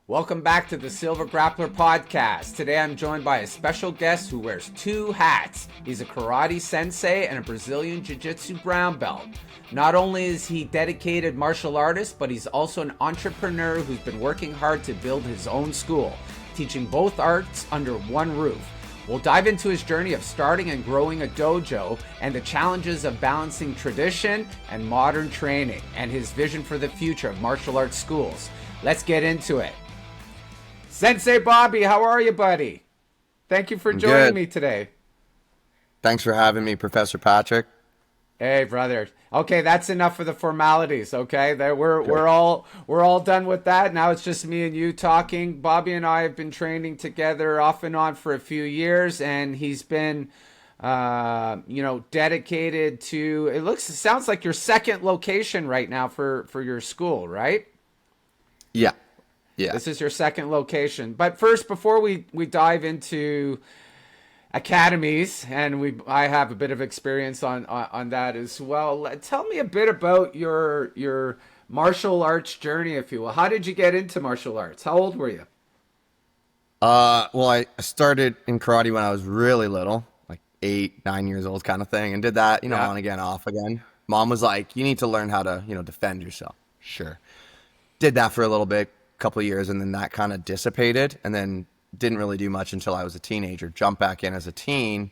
Welcome back to the Silver Grappler Podcast. Today I'm joined by a special guest who wears two hats. He's a karate sensei and a Brazilian Jiu-Jitsu brown belt. Not only is he a dedicated martial artist, but he's also an entrepreneur who's been working hard to build his own school, teaching both arts under one roof. We'll dive into his journey of starting and growing a dojo and the challenges of balancing tradition and modern training and his vision for the future of martial arts schools. Let's get into it. Sensei Bobby, how are you, buddy? Thank you for joining me today. Thanks for having me, Professor Patrick. Hey, brother. Okay, that's enough for the formalities. Okay, we're all done with that. Now it's just me and you talking. Bobby and I have been training together off and on for a few years, and he's been, dedicated to. It sounds like your second location right now for your school, right? Yeah. Yeah. This is your second location. But first, before we dive into academies, and I have a bit of experience on that as well. Tell me a bit about your martial arts journey, if you will. How did you get into martial arts? How old were you? Well, I started in karate when I was really little, like 8, 9 years old kind of thing, and did that, on again, off again. Mom was like, you need to learn how to, defend yourself. Sure. Did that for a little bit. Couple of years, and then that kind of dissipated, and then didn't really do much until I was a teenager. Jumped back in as a teen,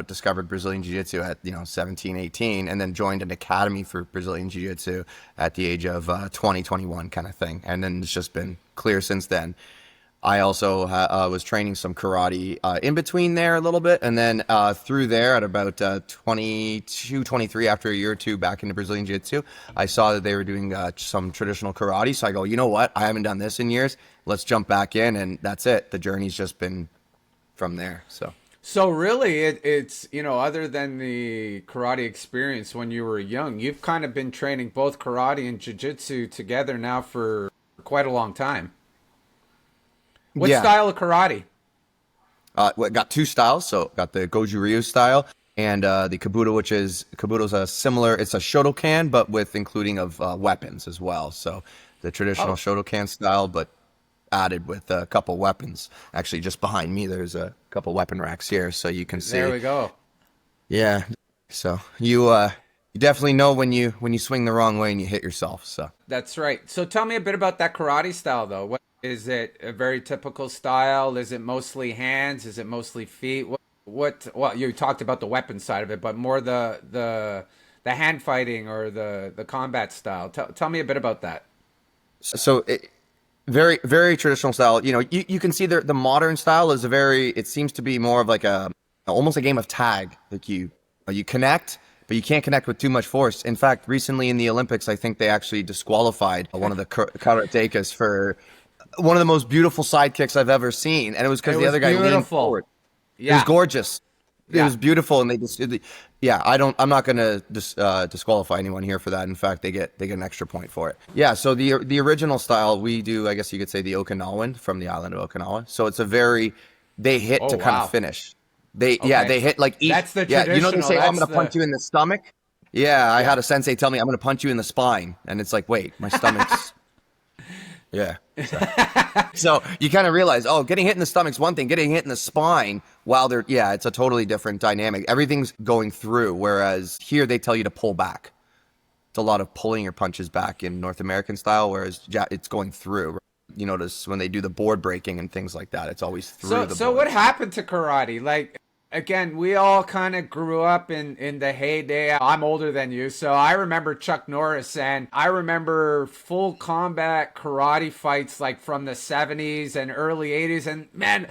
discovered Brazilian Jiu-Jitsu at 17, 18, and then joined an academy for Brazilian Jiu-Jitsu at the age of 20, 21 kind of thing. And then it's just been clear since then. I also was training some karate in between there a little bit, and then through there at about 22, 23, after a year or two back into Brazilian Jiu-Jitsu, I saw that they were doing some traditional karate. So I go, you know what? I haven't done this in years. Let's jump back in, and that's it. The journey's just been from there. So really, it's other than the karate experience when you were young, you've kind of been training both karate and jiu-jitsu together now for quite a long time. What style of karate? Got two styles. So got the Goju Ryu style and the Kabuto's a similar, it's a Shotokan, but with including of weapons as well. So the traditional Shotokan style, but added with a couple weapons. Actually, just behind me, there's a couple weapon racks here, so you can see. There we go. Yeah. So you definitely know when you swing the wrong way and you hit yourself. So that's right. So tell me a bit about that karate style, though. What is it? A very typical style? Is it mostly hands? Is it mostly feet? What? Well, you talked about the weapon side of it, but more the hand fighting or the combat style. Tell me a bit about that. So very, very traditional style. You can see the modern style is it seems to be more of like almost a game of tag. Like you connect, but you can't connect with too much force. In fact, recently in the Olympics, I think they actually disqualified one of the karatekas for one of the most beautiful side kicks I've ever seen. And it was because the other guy leaned forward. Yeah. It was gorgeous. It was beautiful. And I'm not going to disqualify anyone here for that. In fact, they get an extra point for it. Yeah. So the original style, we do, I guess you could say, the Okinawan, from the island of Okinawa. So it's they hit to kind of finish. They hit like each. That's the traditional. They say, I'm going to punch you in the stomach. Yeah. I had a sensei tell me I'm going to punch you in the spine. And it's like, wait, my stomach's. Yeah. So you kind of realize, getting hit in the stomach's one thing, getting hit in the spine while it's a totally different dynamic. Everything's going through, whereas here they tell you to pull back. It's a lot of pulling your punches back in North American style, whereas it's going through. You notice when they do the board breaking and things like that, it's always through the board. So what happened to karate? Like, again, we all kind of grew up in the heyday. I'm older than you, so I remember Chuck Norris, and I remember full combat karate fights like from the 70s and early 80s. And man,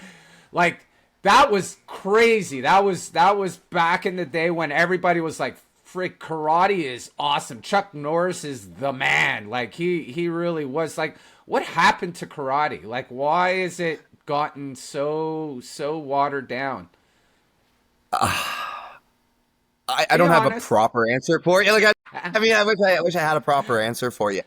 like that was crazy. That was back in the day when everybody was like, frick, karate is awesome. Chuck Norris is the man. Like he really was. Like, what happened to karate? Like, why is it gotten so watered down? I don't have a proper answer for you. Like, I wish I had a proper answer for you.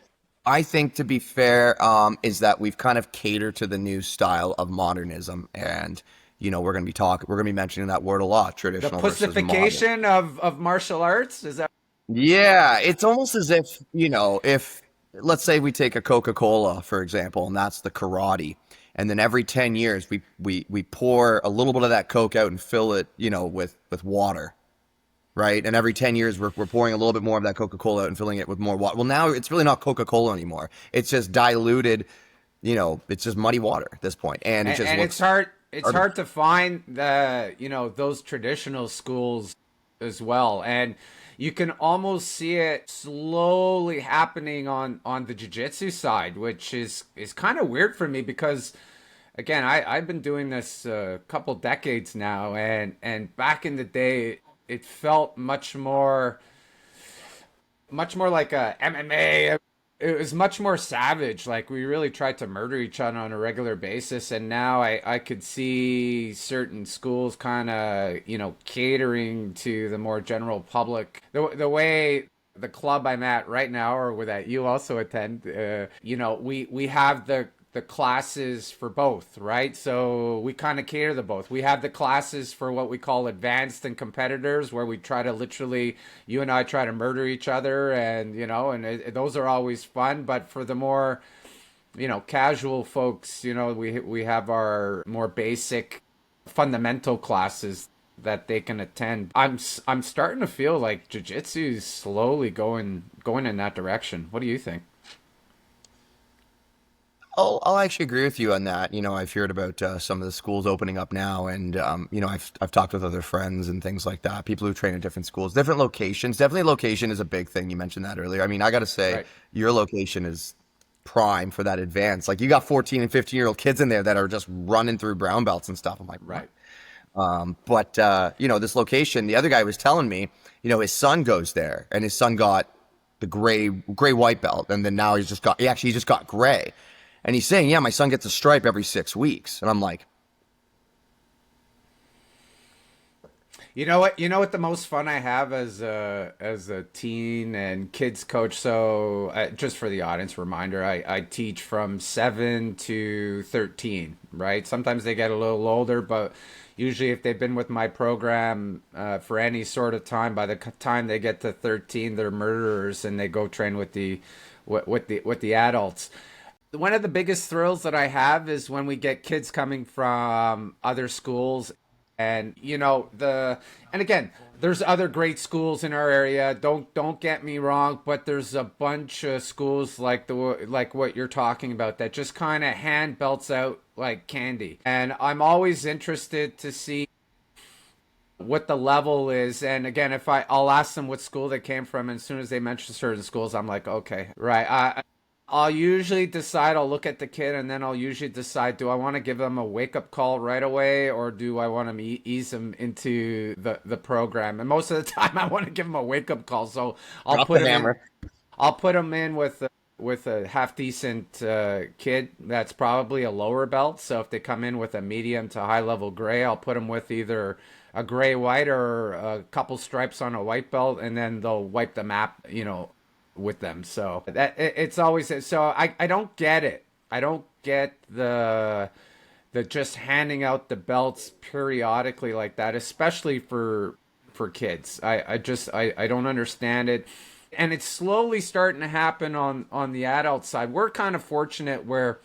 I think, to be fair, is that we've kind of catered to the new style of modernism, and we're going to be mentioning that word a lot. Traditional, the pussification of martial arts. Is that? Yeah, it's almost as if if let's say we take a Coca-Cola, for example, and that's the karate. And then every 10 years, we pour a little bit of that Coke out and fill it, with water, right? And every 10 years, we're pouring a little bit more of that Coca-Cola out and filling it with more water. Well, now it's really not Coca-Cola anymore. It's just diluted, it's just muddy water at this point. And it just and looks it's hard to find those traditional schools as well. And you can almost see it slowly happening on the jiu-jitsu side, which is kind of weird for me because again, I've been doing this a couple decades now, and back in the day it felt much more like a MMA. It was much more savage. Like we really tried to murder each other on a regular basis. And now I could see certain schools kind of, catering to the more general public. The way the club I'm at right now, or that you also attend, we have the classes for both, right? So we kind of cater to both. We have the classes for what we call advanced and competitors, where we try to literally, you and I try to murder each other, and those are always fun. But for the more, casual folks, we have our more basic, fundamental classes that they can attend. I'm starting to feel like jiu-jitsu is slowly going in that direction. What do you think? I'll actually agree with you on that. I've heard about some of the schools opening up now, and I've talked with other friends and things like that. People who train at different schools, different locations. Definitely, location is a big thing. You mentioned that earlier. I mean, I got to say, Right. your location is prime for that advance. Like you got 14 and 15-year-old kids in there that are just running through brown belts and stuff. I'm like, Right. But this location, the other guy was telling me, his son goes there, and his son got the gray white belt, and then now he just got gray. And he's saying, yeah, my son gets a stripe every 6 weeks. And I'm like, You know what? You know what the most fun I have as a teen and kids coach. So just for the audience reminder, I teach from 7 to 13. Right? Sometimes they get a little older, but usually if they've been with my program for any sort of time, by the time they get to 13, they're murderers and they go train with the adults. One of the biggest thrills that I have is when we get kids coming from other schools, and and again, there's other great schools in our area. Don't get me wrong, but there's a bunch of schools like what you're talking about that just kind of hand belts out like candy. And I'm always interested to see what the level is. And again, if I'll ask them what school they came from, and as soon as they mention certain schools, I'm like, okay, right. I'll usually decide, I'll look at the kid, and then I'll usually decide, do I want to give them a wake-up call right away, or do I want to ease them into the program? And most of the time, I want to give them a wake-up call. So I'll put them in with a half-decent kid that's probably a lower belt. So if they come in with a medium to high-level gray, I'll put them with either a gray-white or a couple stripes on a white belt, and then they'll wipe the map, with them. So it's always, so I don't get it. I don't get the just handing out the belts periodically like that, especially for kids. I don't understand it. And it's slowly starting to happen on the adult side. We're kind of fortunate where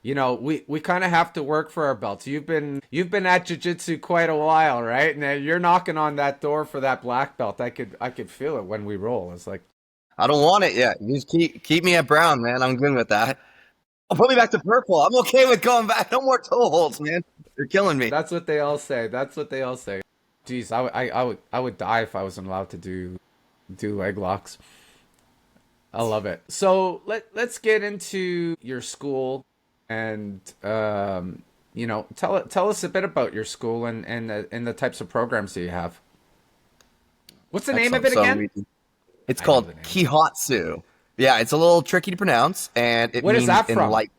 we kind of have to work for our belts. You've been at jiu-jitsu quite a while, right? And you're knocking on that door for that black belt. I could feel it when we roll. It's like, I don't want it yet. You just keep me at brown, man. I'm good with that. Put me back to purple. I'm okay with going back. No more toe holds, man. You're killing me. That's what they all say. Jeez, I would die if I wasn't allowed to do leg locks. I love it. So let's get into your school, and tell us a bit about your school and the types of programs that you have. What's the name of it again? It's called Kihatsu. Yeah, it's a little tricky to pronounce, and it What means is that from? enlightened.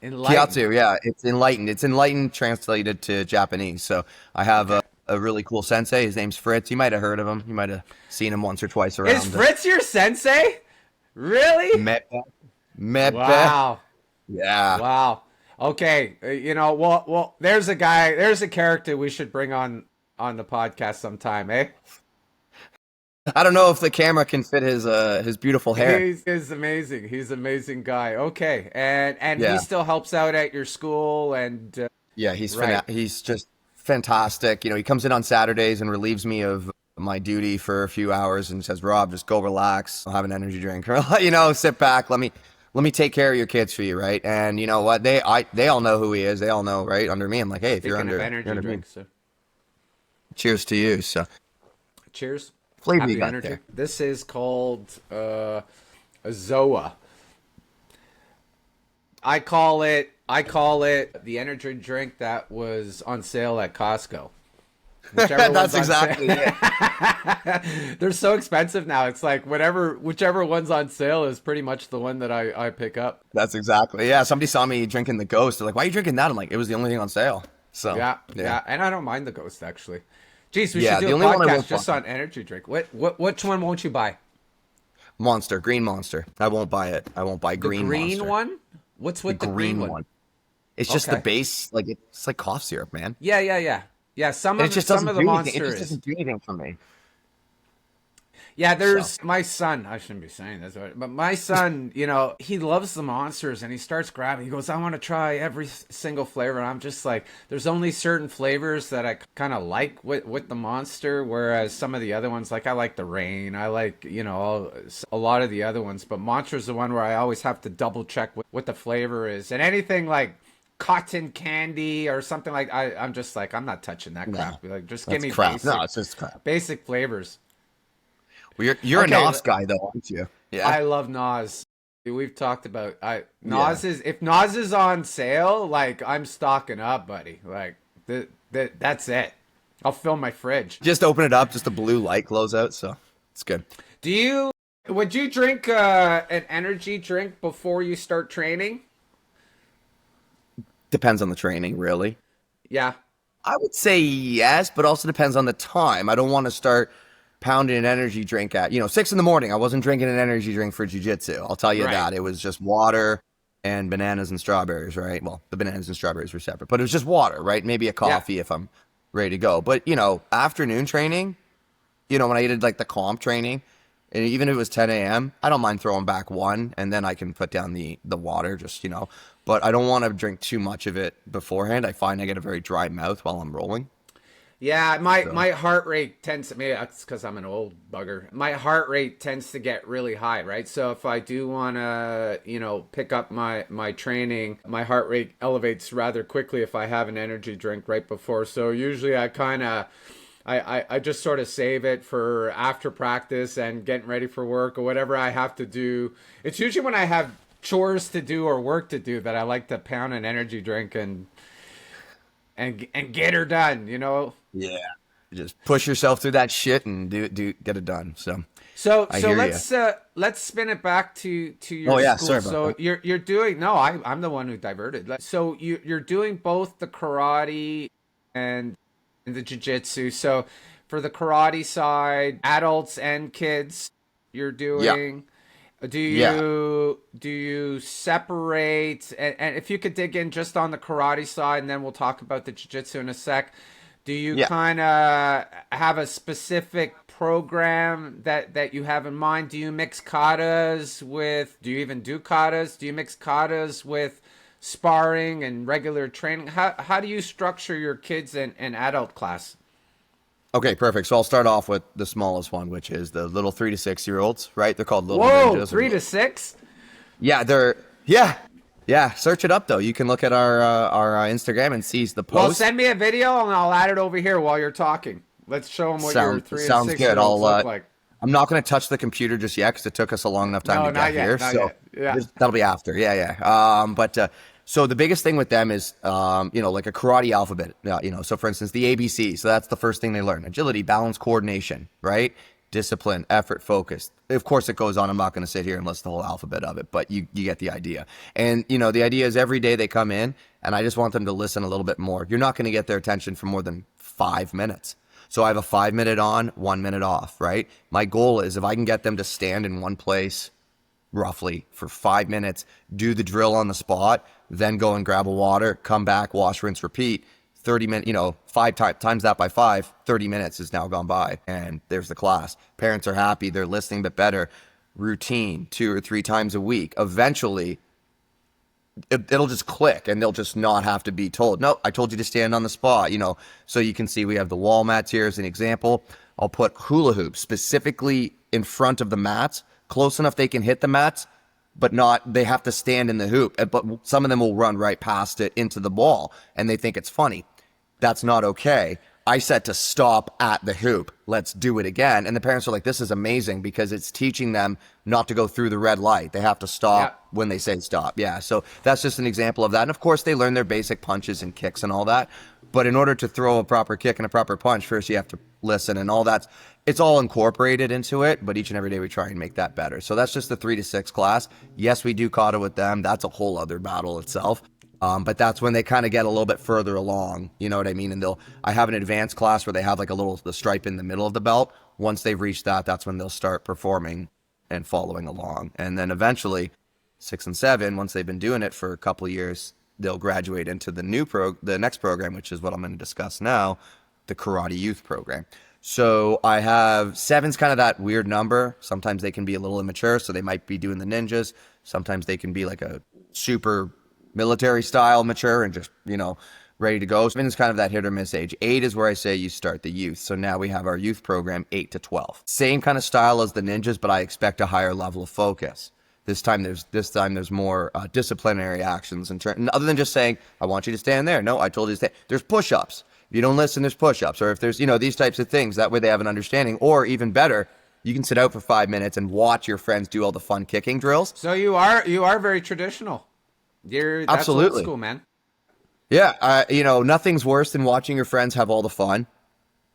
Kihatsu, yeah, it's enlightened. It's enlightened translated to Japanese. So I have a really cool sensei. His name's Fritz. You might have heard of him. You might have seen him once or twice around. Is Fritz your sensei? Really? Meppa. Wow. Yeah. Wow. Okay. Well, there's a character we should bring on the podcast sometime, eh? I don't know if the camera can fit his beautiful hair. He's amazing. He's an amazing guy. Okay, and he Yeah. still helps out at your school and Yeah, right. he's just fantastic. You know, he comes in on Saturdays and relieves me of my duty for a few hours and says, "Rob, just go relax. I'll have an energy drink. Or, you know, sit back. Let me take care of your kids for you, right?" And you know what? They all know who he is. They all know, right? Under me. I'm like, "Hey, if Speaking of you're energy under me, drinks, so cheers to you." So, cheers. flavor you Happy got energy. there. This is called a Zoa. I call it the energy drink that was on sale at Costco. Whichever That's one's on exactly it. sale. They're so expensive now. It's like whichever one's on sale is pretty much the one that I pick up. That's exactly. Yeah, somebody saw me drinking the Ghost. They're like, "Why are you drinking that?" I'm like, "It was the only thing on sale." So, Yeah, yeah. yeah, and I don't mind the Ghost actually. Geez, we should Yeah, do the a only one I podcast won't just buy. on energy drink. Which one won't you buy? Monster, green Monster. I won't buy it. I won't buy The green green Monster. one? What's The with the green one? one. It's just the Okay. base, like it's like cough syrup, man. Yeah, yeah, yeah. Yeah, And it just some doesn't of the do anything. It Monster just is. doesn't do anything for me. Yeah, So there's my son. I shouldn't be saying this, but my son, he loves the Monsters and he starts grabbing. He goes, "I want to try every single flavor." And I'm just like, there's only certain flavors that I kind of like with the Monster, whereas some of the other ones, like I like the Rain, I like, a lot of the other ones, but Monster's the one where I always have to double check what the flavor is. And anything like cotton candy or something like I'm just like, I'm not touching that no, crap. Like, just give that's me crap. No, it's just crap. basic flavors. Well, you're a Okay, Nos guy though, aren't you? Yeah. I love Nas. We've talked about Yeah. Nas is if Nas is on sale, like I'm stocking up, buddy. Like that's it. I'll fill my fridge. Just open it up, just a blue light glows out, so it's good. Would you drink an energy drink before you start training? Depends on the training, really. Yeah. I would say yes, but also depends on the time. I don't want to start pounding an energy drink at 6 in the morning. I wasn't drinking an energy drink for jiu-jitsu. I'll tell you Right. that. It was just water and bananas and strawberries, right? Well, the bananas and strawberries were separate, but it was just water, right? Maybe a Yeah. coffee if I'm ready to go. But afternoon training, when I did like the comp training, and even if it was 10 a.m., I don't mind throwing back one, and then I can put down the water, just. But I don't want to drink too much of it beforehand. I find I get a very dry mouth while I'm rolling. Yeah, my So my heart rate tends to, maybe that's because I'm an old bugger. My heart rate tends to get really high, right? So if I do want to, pick up my training, my heart rate elevates rather quickly if I have an energy drink right before. So usually I kind of I just sort of save it for after practice and getting ready for work or whatever I have to do. It's usually when I have chores to do or work to do that I like to pound an energy drink and get her done. yeah, just push yourself through that shit and get it done. So So I so hear you. let's spin it back to Oh your yeah, school. sorry about So that. you're doing no, I'm the one who diverted. So you're doing both the karate and the jiu-jitsu. So for the karate side, adults and kids, you're Yeah, doing. Do yeah, you separate and if you could dig in just on the karate side and then we'll talk about the jiu-jitsu in a sec. Do you yeah. kind of have a specific program that you have in mind? Do you mix katas with, do you even do katas? Do you mix katas with sparring and regular training? How do you structure your kids and adult class? Okay, perfect. So I'll start off with the smallest one, which is the little 3 to 6 year olds, right? They're called little Whoa, ninjas. 3 to 6? Yeah, yeah. Search it up though. You can look at our Instagram and see the Well, post. send me a video and I'll add it over here while you're talking. Let's show them what your three and Sounds six good. year olds look like. I'm not going to touch the computer just yet because it took us a long enough time No, to not get yet, here. not So yet. Yeah. that'll be after. Yeah. But so the biggest thing with them is, like a karate alphabet. So for instance, the ABC. So that's the first thing they learn: agility, balance, coordination, right? Discipline, effort, focus. Of course, it goes on. I'm not going to sit here and list the whole alphabet of it, but you get the idea. And the idea is every day they come in, and I just want them to listen a little bit more. You're not going to get their attention for more than 5 minutes. So I have a 5 minute on, 1 minute off, right? My goal is if I can get them to stand in one place roughly for 5 minutes, do the drill on the spot, then go and grab a water, come back, wash, rinse, repeat. 30 minutes, you know, times that by 30 minutes is now gone by, and there's the class. Parents are happy, they're listening, but better. Routine 2 or 3 times a week. Eventually, it'll just click, and they'll just not have to be told, no, I told you to stand on the spot, you know. So you can see we have the wall mats here as an example. I'll put hula hoops specifically in front of the mats, close enough they can hit the mats, but not, they have to stand in the hoop. But some of them will run right past it into the wall, and they think it's funny. That's not okay. I said to stop at the hoop. Let's do it again. And the parents are like, this is amazing, because it's teaching them not to go through the red light. They have to stop when they say stop. Yeah. So that's just an example of that. And of course, they learn their basic punches and kicks and all that. But in order to throw a proper kick and a proper punch, first you have to listen, and all that. It's all incorporated into it, but each and every day we try and make that better. So that's just the 3 to 6 class. Yes, we do kata with them. That's a whole other battle itself. But that's when they kind of get a little bit further along, you know what I mean? And I have an advanced class where they have like the stripe in the middle of the belt. Once they've reached that, that's when they'll start performing and following along. And then eventually 6 and 7, once they've been doing it for a couple of years, they'll graduate into the next program, which is what I'm going to discuss now, the Karate Youth program. So I have 7's kind of that weird number. Sometimes they can be a little immature, so they might be doing the ninjas. Sometimes they can be like a super military style mature and just, you know, ready to go. 7 is kind of that hit or miss age. 8 is where I say you start the youth. So now we have our youth program, 8 to 12. Same kind of style as the ninjas, but I expect a higher level of focus. This time there's more disciplinary actions, other than just saying, I want you to stand there. No, I told you to stay. There's push-ups. If you don't listen, there's push-ups. Or if there's, you know, these types of things, that way they have an understanding. Or even better, you can sit out for 5 minutes and watch your friends do all the fun kicking drills. So you are very traditional. That's absolutely old school, man. Yeah, you know, nothing's worse than watching your friends have all the fun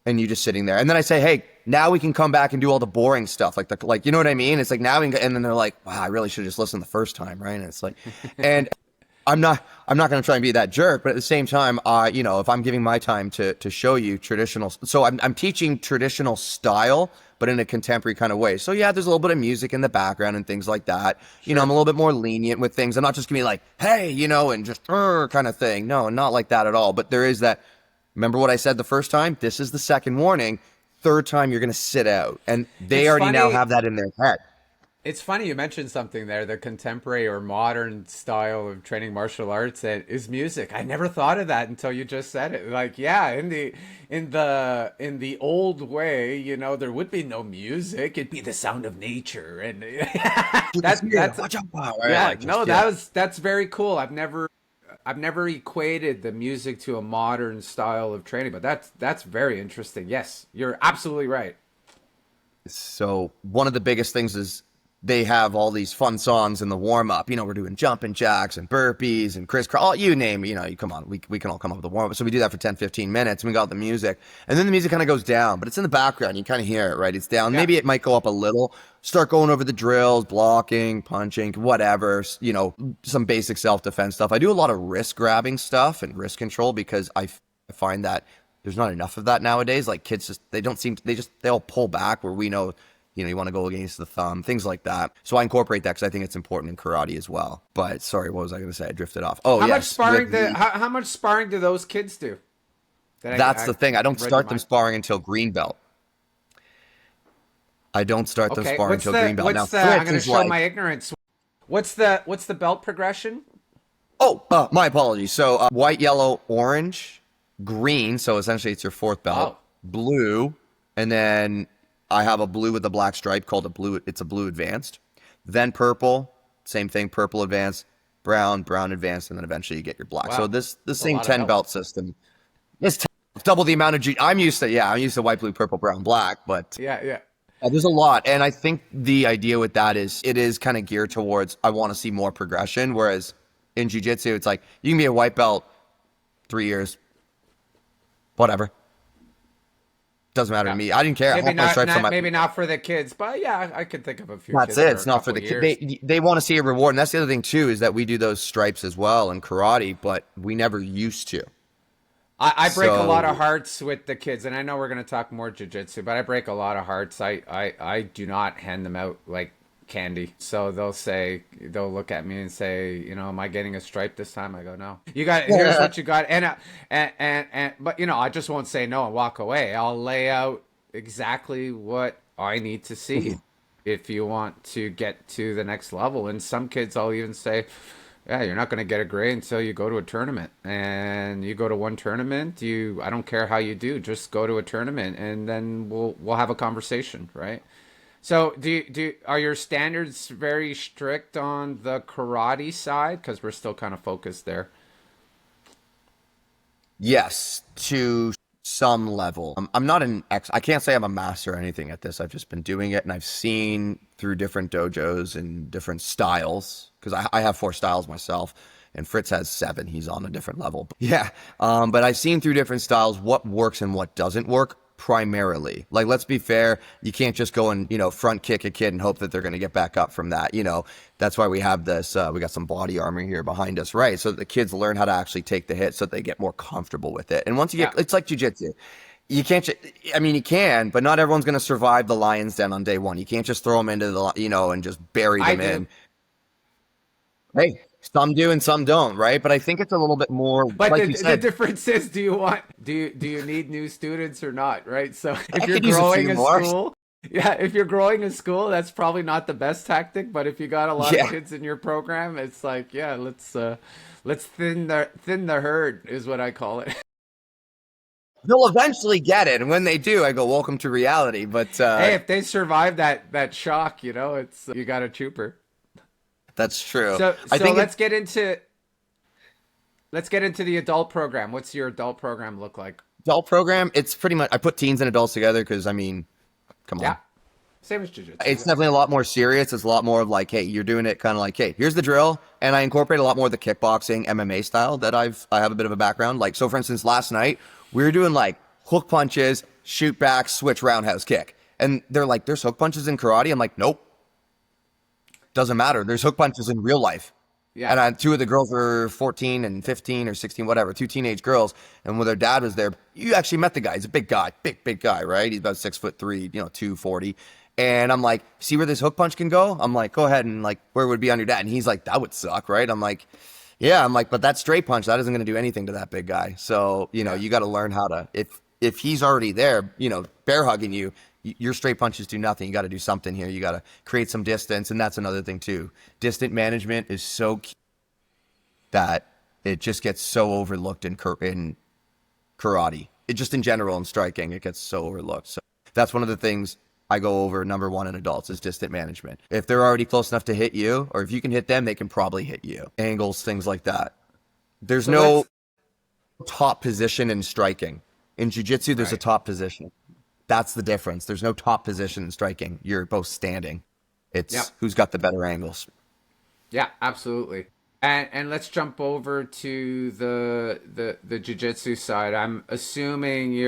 and you just sitting there. And then I say, hey, now we can come back and do all the boring stuff, like you know what I mean? It's like now, and then they're like, wow, I really should have just listened the first time, right? And it's like, and I'm not going to try and be that jerk, but at the same time, you know, if I'm giving my time to show you traditional, so I'm teaching traditional style, but in a contemporary kind of way. So yeah, there's a little bit of music in the background and things like that. Sure. You know, I'm a little bit more lenient with things. I'm not just gonna be like, hey, you know, and just kind of thing. No, not like that at all. But there is that. Remember what I said the first time? This is the second warning. Third time, you're gonna sit out, and they already now have that in their head. It's funny you mentioned something there, the contemporary or modern style of training martial arts that is music. I never thought of that until you just said it. Like, yeah, in the old way, you know, there would be no music. It'd be the sound of nature, and that's watch out, wow. Yeah, like, no, that's very cool. I've never equated the music to a modern style of training, but that's very interesting. Yes, you're absolutely right. So one of the biggest things is they have all these fun songs in the warm-up. You know, we're doing jumping jacks and burpees and crisscross, you name it. You know, come on, we can all come up with a warm-up. So we do that for 10, 15 minutes, and we got the music. And then the music kind of goes down, but it's in the background. You kind of hear it, right? It's down. Yeah. Maybe it might go up a little. Start going over the drills, blocking, punching, whatever, you know, some basic self-defense stuff. I do a lot of wrist-grabbing stuff and wrist control because I find that there's not enough of that nowadays. Like kids they all pull back where we know, you know, you want to go against the thumb, things like that. So I incorporate that because I think it's important in karate as well. But sorry, what was I going to say? I drifted off. Oh, how much sparring? How much sparring do those kids do? That's the thing. I don't start them sparring until green belt. I don't start them sparring until green belt. Now, I'm going to show my ignorance. What's the belt progression? Oh, my apologies. So white, yellow, orange, green. So essentially, it's your fourth belt. Blue, and then I have a blue with a black stripe called a blue. It's a blue advanced. Then purple, same thing, purple advanced, brown advanced, and then eventually you get your black. Wow. So the same 10 belt system. It's double the amount of I'm used to white, blue, purple, brown, black, but yeah. There's a lot. And I think the idea with that is it is kind of geared towards, I want to see more progression. Whereas in jiu-jitsu, it's like, you can be a white belt 3 years, whatever. Doesn't matter to me. I didn't care. Maybe not for the kids, but yeah, I could think of a few. That's it. It's not for the kids. They want to see a reward, and that's the other thing too is that we do those stripes as well in karate, but we never used to. I break a lot of hearts with the kids, and I know we're going to talk more jiu-jitsu, but I break a lot of hearts. I do not hand them out like candy. So they'll look at me and say, you know, am I getting a stripe this time? I go, no. You got, here's what you got. But you know, I just won't say no and walk away. I'll lay out exactly what I need to see if you want to get to the next level. And some kids, I'll even say, yeah, you're not going to get a grade until you go to a tournament. And you go to one tournament, I don't care how you do, just go to a tournament and then we'll have a conversation, right? So are your standards very strict on the karate side? Because we're still kind of focused there. Yes, to some level. I'm not I can't say I'm a master or anything at this. I've just been doing it, and I've seen through different dojos and different styles, because I have 4 styles myself, and Fritz has 7. He's on a different level. Yeah, but I've seen through different styles what works and what doesn't work primarily. Like, let's be fair, you can't just go and, you know, front kick a kid and hope that they're going to get back up from that. You know, that's why we have this, we got some body armor here behind us, right? So the kids learn how to actually take the hit so they get more comfortable with it. And once you get, it's like jiu-jitsu. You can't, I mean, you can, but not everyone's going to survive the lion's den on day one. You can't just throw them into the, you know, and just bury them in. Hey, some do and some don't, right? But I think it's a little bit more. But like the difference is, do you need new students or not, right? So if you're growing a school, if you're growing a school, that's probably not the best tactic. But if you got a lot of kids in your program, it's like, yeah, let's thin the herd is what I call it. They'll eventually get it, and when they do, I go, welcome to reality. But hey, if they survive that shock, you know, it's you got a trooper. That's true. So let's get into the adult program. What's your adult program look like? Adult program, it's pretty much, I put teens and adults together because, I mean, come on. Yeah, same as jiu-jitsu. It's definitely a lot more serious. It's a lot more of like, hey, you're doing it kind of like, hey, here's the drill. And I incorporate a lot more of the kickboxing, MMA style that I have a bit of a background. Like, so for instance, last night, we were doing like hook punches, shoot back, switch roundhouse kick. And they're like, there's hook punches in karate? I'm like, nope. Doesn't matter. There's hook punches in real life. Yeah. And 2 of the girls were 14 and 15 or 16, whatever, 2 teenage girls. And when their dad was there, you actually met the guy. He's a big guy, big guy, right? He's about 6'3", you know, 240. And I'm like, see where this hook punch can go? I'm like, go ahead, and like, where would it be on your dad? And he's like, that would suck, right? I'm like, yeah. I'm like, but that straight punch, that isn't going to do anything to that big guy. So, you know, you got to learn how to, if he's already there, you know, bear hugging you, your straight punches do nothing. You got to do something here. You got to create some distance. And that's another thing too. Distant management is so key that it just gets so overlooked in karate. It just in general in striking, it gets so overlooked. So that's one of the things I go over number 1 in adults is distant management. If they're already close enough to hit you, or if you can hit them, they can probably hit you. Angles, things like that. There's no top position in striking. In jiu-jitsu, there's a top position. That's the difference. There's no top position in striking. You're both standing. It's who's got the better angles. Yeah, absolutely. And let's jump over to the jiu-jitsu side. I'm assuming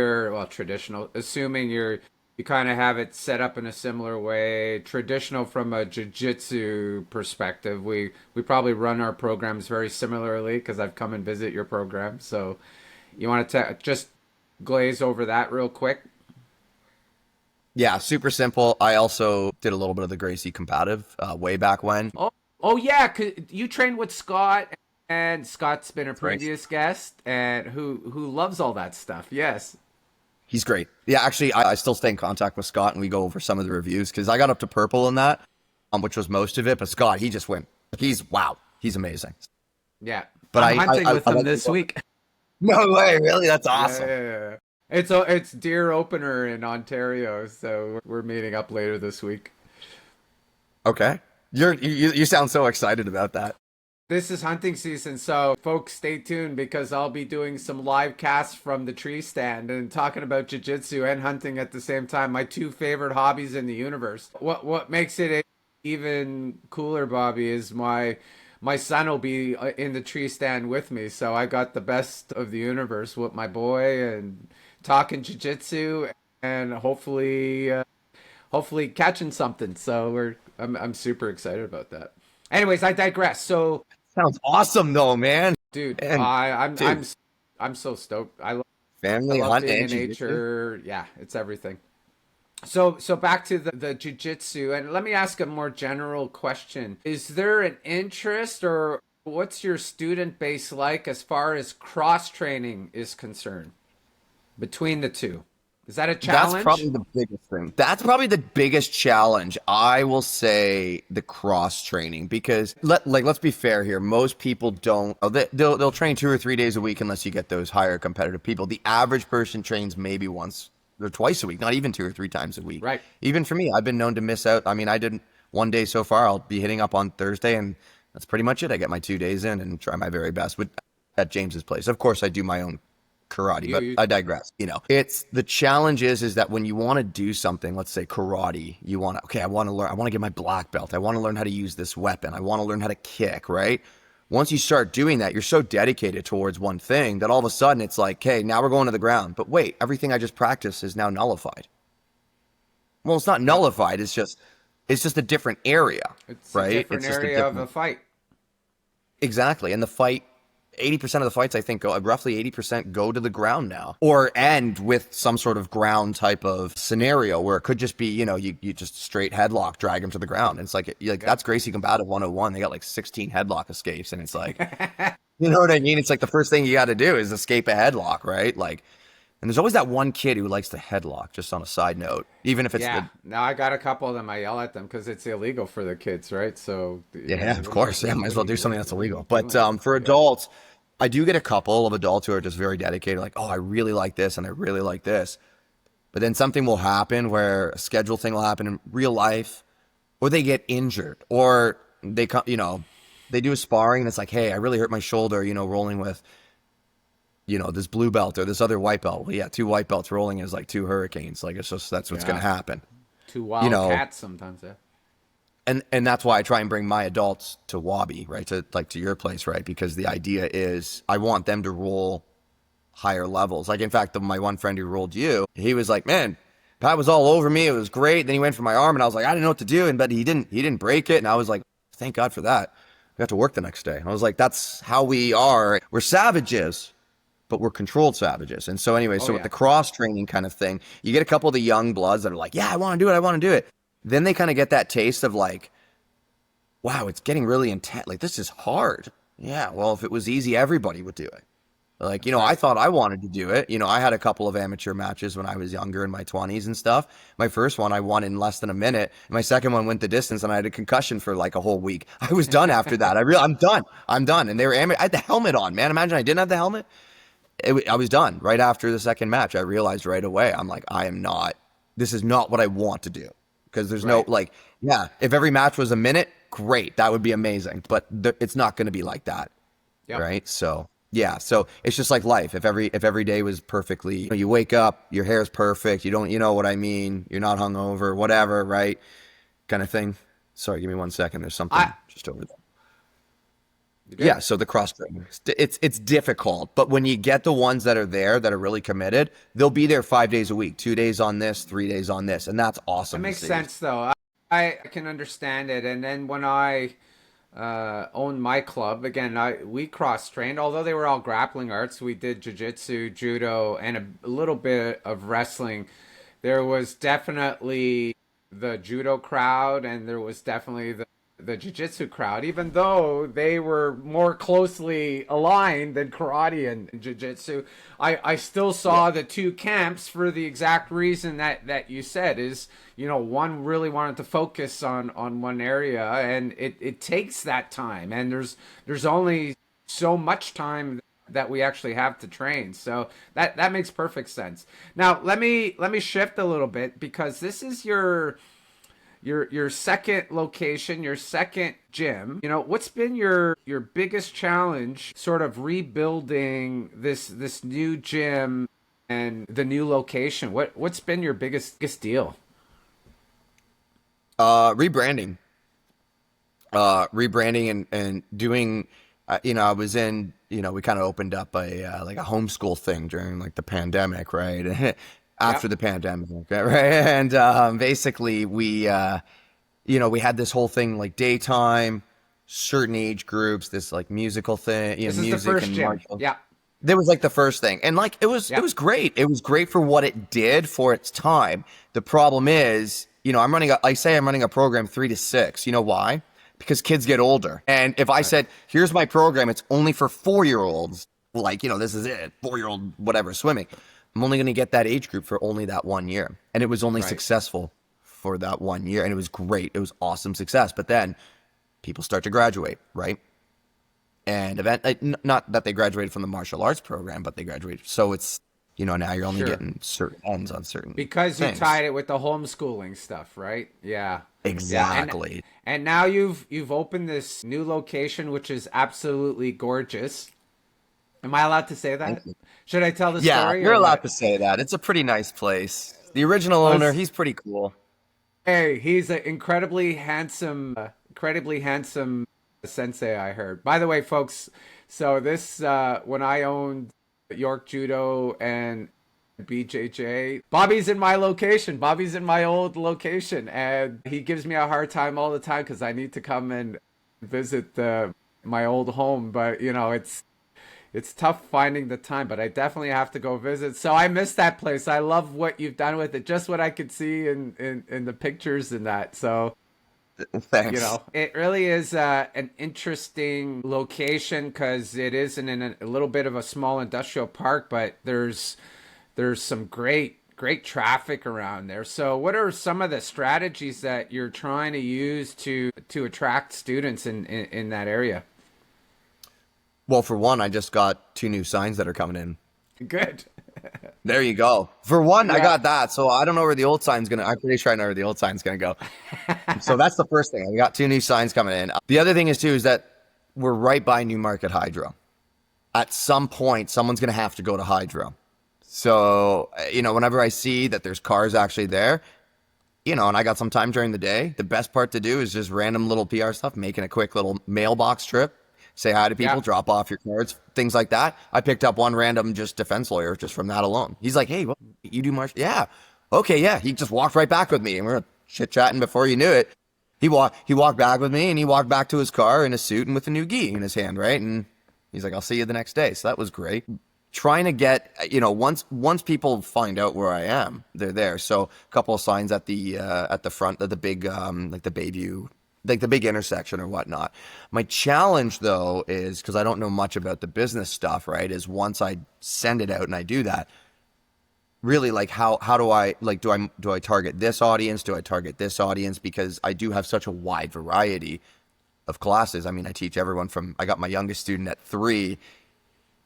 assuming you kind of have it set up in a similar way. Traditional from a jiu-jitsu perspective. We probably run our programs very similarly because I've come and visit your program. So you want to just glaze over that real quick? Yeah, super simple. I also did a little bit of the Gracie combative way back when. Oh yeah, 'cause you trained with Scott, and Scott's been a previous guest, and who loves all that stuff. Yes, he's great. Yeah, actually, I still stay in contact with Scott, and we go over some of the reviews because I got up to purple in that, which was most of it. But Scott, he just went. He's amazing. Yeah, but I'm hunting with him this week. No way, really? That's awesome. Yeah. It's deer opener in Ontario, so we're meeting up later this week. Okay. You sound so excited about that. This is hunting season, so folks, stay tuned because I'll be doing some live casts from the tree stand and talking about jiu-jitsu and hunting at the same time. My 2 favorite hobbies in the universe. What makes it even cooler, Bobby, is my son will be in the tree stand with me, so I got the best of the universe with my boy and talking jiu-jitsu and hopefully catching something. So I'm super excited about that. Anyways, I digress. So sounds awesome though, man. Dude, I'm so stoked. I love family hunting in nature. Yeah, it's everything. So back to the jiu-jitsu, and let me ask a more general question. Is there an interest, or what's your student base like as far as cross training is concerned between the two? Is that a That's challenge? probably the biggest thing. That's probably the biggest challenge. I will say the cross training because let's be fair here. Most people don't. They'll train 2 or 3 days a week unless you get those higher competitive people. The average person trains maybe once or twice a week, not even 2 or 3 times a week. Right. Even for me, I've been known to miss out. I mean, I did one day so far. I'll be hitting up on Thursday, and that's pretty much it. I get my 2 days in and try my very best at James's place. Of course, I do my own karate, but I digress. It's the challenge is that when you want to do something, let's say karate, you want to, okay, I want to learn, I want to get my black belt. I want to learn how to use this weapon. I want to learn how to kick, right? Once you start doing that, you're so dedicated towards one thing that all of a sudden it's like, okay, now we're going to the ground. But wait, everything I just practiced is now nullified. Well, it's not nullified. It's just a different area, It's a right? different It's just area of a fight. exactly. And the fight, 80% of the fights, I think, roughly 80% go to the ground now, or end with some sort of ground type of scenario where it could just be, you just straight headlock, drag him to the ground. And it's like that's Gracie Combative 101. They got like 16 headlock escapes. And it's like, you know what I mean? It's like the first thing you got to do is escape a headlock, right? Like, and there's always that one kid who likes to headlock, just on a side note, even if it's Yeah. Now I got a couple of them. I yell at them because it's illegal for the kids, right? So yeah, of course. Yeah, might as well do something that's illegal. But doing? for adults, I do get a couple of adults who are just very dedicated, like, oh, I really like this and I really like this. But then something will happen where a schedule thing will happen in real life, or they get injured, or they come, they do a sparring and it's like, hey, I really hurt my shoulder, rolling with, this blue belt or this other white belt. Well, yeah, two white belts rolling is like two hurricanes. Like that's what's going to happen. Two wild cats sometimes, yeah. And that's why I try and bring my adults to Wabi, right? To your place, right? Because the idea is I want them to roll higher levels. Like, in fact, my one friend who rolled you, he was like, man, Pat was all over me. It was great. Then he went for my arm and I was like, I didn't know what to do. But he didn't break it. And I was like, thank God for that. We got to work the next day. And I was like, that's how we are. We're savages, but we're controlled savages. And so anyway, with the cross training kind of thing, you get a couple of the young bloods that are like, yeah, I want to do it. I want to do it. Then they kind of get that taste of like, wow, it's getting really intense. Like, this is hard. Yeah, well, if it was easy, everybody would do it. Like, I thought I wanted to do it. I had a couple of amateur matches when I was younger in my 20s and stuff. My first one, I won in less than a minute. My second one went the distance, and I had a concussion for like a whole week. I was done after that. I'm done. I'm done. And they were I had the helmet on, man. Imagine I didn't have the helmet. I was done right after the second match. I realized right away, I'm like, this is not what I want to do. Because there's no, if every match was a minute, great. That would be amazing. But it's not going to be like that. Yep. Right? So, yeah. So it's just like life. If every day was perfectly, you wake up, your hair's perfect. You don't, you know what I mean? You're not hungover, whatever, right? Kind of thing. Sorry, give me 1 second. There's something just over there. Yeah, so the cross training, it's difficult, but when you get the ones that are there that are really committed, they'll be there 5 days a week, 2 days on this, 3 days on this, and that's awesome. It makes sense though. I can understand it. And then when I owned my club, again, we cross trained, although they were all grappling arts. We did jiu-jitsu, judo, and a little bit of wrestling. There was definitely the judo crowd, and there was definitely the jiu-jitsu crowd, even though they were more closely aligned than karate and jiu-jitsu. I still saw the two camps for the exact reason that you said is, one really wanted to focus on one area, and it takes that time, and there's only so much time that we actually have to train. So that makes perfect sense. Now let me shift a little bit, because this is your second location, your second gym. What's been your biggest challenge sort of rebuilding this new gym and the new location? What's been your biggest deal? Rebranding. Rebranding and doing I was in, we kind of opened up a like a homeschool thing during like the pandemic, right? After the pandemic, right? And basically we had this whole thing like daytime, certain age groups, this like musical thing, This is music the first and gym. martial. Yeah. That was like the first thing. And like it was great. It was great for what it did for its time. The problem is, you know, I'm running a program 3 to 6. You know why? Because kids get older. And if I said, here's my program, it's only for 4-year-olds, like, you know, this is it, 4-year-old whatever swimming. I'm only going to get that age group for only that 1 year. And it was only successful for that 1 year. And it was great. It was awesome success. But then people start to graduate, right? And not that they graduated from the martial arts program, but they graduated. So it's, you know, now you're only getting certain ends on certain because you things. tied it with the homeschooling stuff, right? Yeah, exactly. Yeah. And now you've opened this new location, which is absolutely gorgeous. Am I allowed to say that? Should I tell the story? Yeah, you're allowed to say that. It's a pretty nice place. The original owner, he's pretty cool. Hey, he's an incredibly handsome sensei, I heard. By the way, folks, so this, when I owned York Judo and BJJ, Bobby's in my location. Bobby's in my old location, and he gives me a hard time all the time because I need to come and visit my old home. But, you know, it's tough finding the time, but I definitely have to go visit. So I miss that place. I love what you've done with it, just what I could see in the pictures and that. So thanks. You know, it really is an interesting location because it is in a little bit of a small industrial park, but there's some great traffic around there. So what are some of the strategies that you're trying to use to attract students in that area? Well, for one, I just got 2 new signs that are coming in. Good. There you go. For one, I got that. So I don't know where the old sign's going to, I'm pretty sure I know where the old sign's going to go. So that's the first thing. I got 2 new signs coming in. The other thing is too, is that we're right by Newmarket Hydro. At some point, someone's going to have to go to Hydro. So, you know, whenever I see that there's cars actually there, you know, and I got some time during the day, the best part to do is just random little PR stuff, making a quick little mailbox trip. Say hi to people, drop off your cards, things like that. I picked up one random just defense lawyer just from that alone. He's like, hey, what, you do martial? Yeah. Okay, yeah. He just walked right back with me, and we were chit-chatting before you knew it. He walked back with me, and he walked back to his car in a suit and with a new gi in his hand, right? And he's like, I'll see you the next day. So that was great. Trying to get, you know, once people find out where I am, they're there. So a couple of signs at the front of the big, like the Bayview, like the big intersection or whatnot. My challenge though is, because I don't know much about the business stuff, right, is once I send it out and I do that, really like how do I, like, do I target this audience? Do I target this audience? Because I do have such a wide variety of classes. I mean, I teach everyone from, I got my youngest student at 3,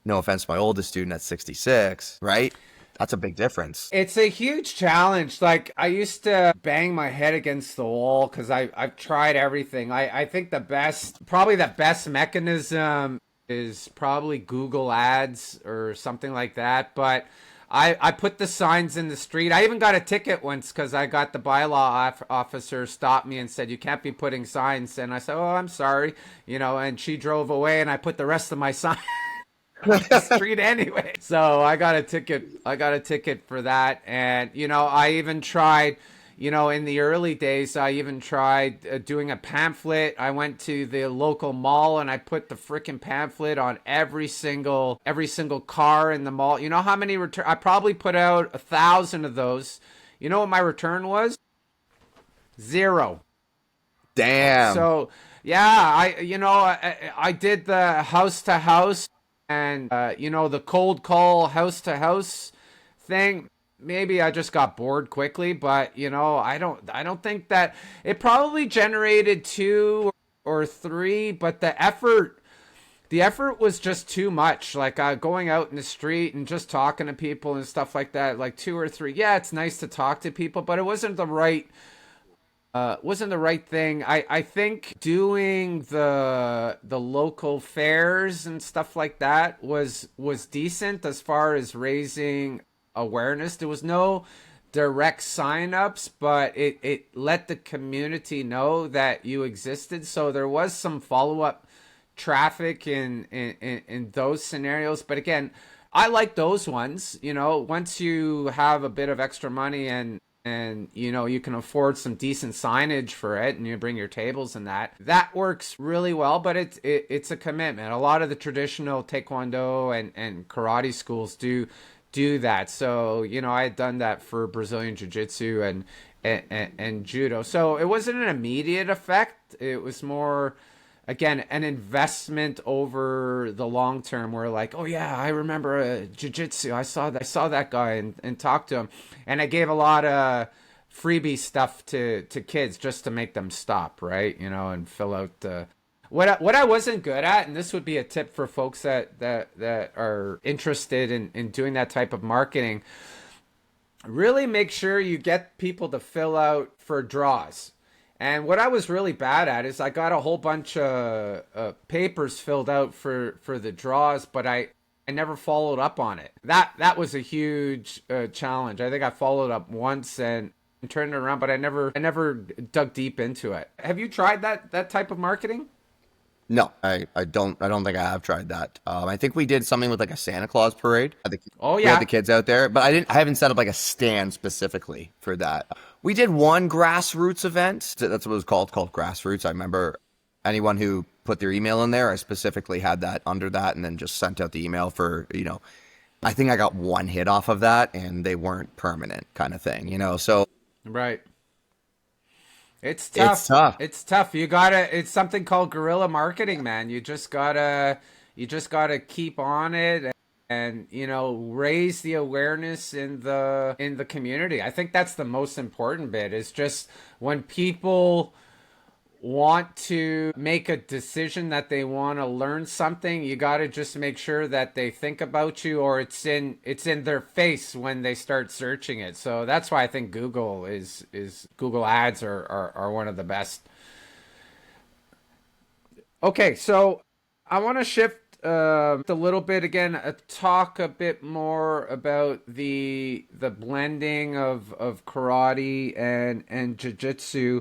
no offense to my oldest student at 66, right? That's a big difference. It's a huge challenge. Like, I used to bang my head against the wall because I've tried everything. I think the best mechanism is probably Google Ads or something like that. But I put the signs in the street. I even got a ticket once because I got the bylaw officer stop me and said, you can't be putting signs. And I said, oh, I'm sorry. You know, and she drove away and I put the rest of my signs on the street anyway. So I got a ticket for that. And, you know, I even tried, you know, in the early days, I even tried doing a pamphlet. I went to the local mall and I put the freaking pamphlet on every single car in the mall. You know how many return? I probably put out 1,000 of those. You know what my return was? 0. Damn. So yeah, I did the house to house. And, you know, the cold call house to house thing, maybe I just got bored quickly, but, you know, I don't think that it probably generated 2 or 3, but the effort was just too much. Like going out in the street and just talking to people and stuff like that, like 2 or 3. Yeah, it's nice to talk to people, but it wasn't the right thing. I think doing the local fairs and stuff like that was decent as far as raising awareness. There was no direct signups, but it let the community know that you existed. So there was some follow-up traffic in those scenarios. But again, I like those ones. You know, once you have a bit of extra money and and you can afford some decent signage for it, and you bring your tables and that works really well. But it's a commitment. A lot of the traditional taekwondo and karate schools do that. So I had done that for Brazilian jiu-jitsu and judo, so it wasn't an immediate effect. It was more, again, an investment over the long term, where like, oh yeah, I remember jiu-jitsu. I saw that guy and talked to him, and I gave a lot of freebie stuff to kids just to make them stop, right? And fill out what I wasn't good at, and this would be a tip for folks that are interested in doing that type of marketing. Really make sure you get people to fill out for draws. And what I was really bad at is I got a whole bunch of papers filled out for the draws, but I never followed up on it. That was a huge challenge. I think I followed up once and turned it around, but I never dug deep into it. Have you tried that type of marketing? No, I don't think I have tried that. I think we did something with like a Santa Claus parade. We had the kids out there, but I haven't set up like a stand specifically for that. We did one grassroots event. That's what it was called Grassroots. I remember anyone who put their email in there, I specifically had that under that, and then just sent out the email for, I think I got one hit off of that, and they weren't permanent kind of thing, so. Right. It's tough. It's tough. It's something called guerrilla marketing, man. You just gotta keep on it and raise the awareness in the community. I think that's the most important bit, is just when people want to make a decision that they want to learn something, you got to just make sure that they think about you, or it's in their face when they start searching it. So that's why I think Google Google ads are one of the best. Okay, so I want to shift a little bit again, talk a bit more about the blending of karate and jiu-jitsu.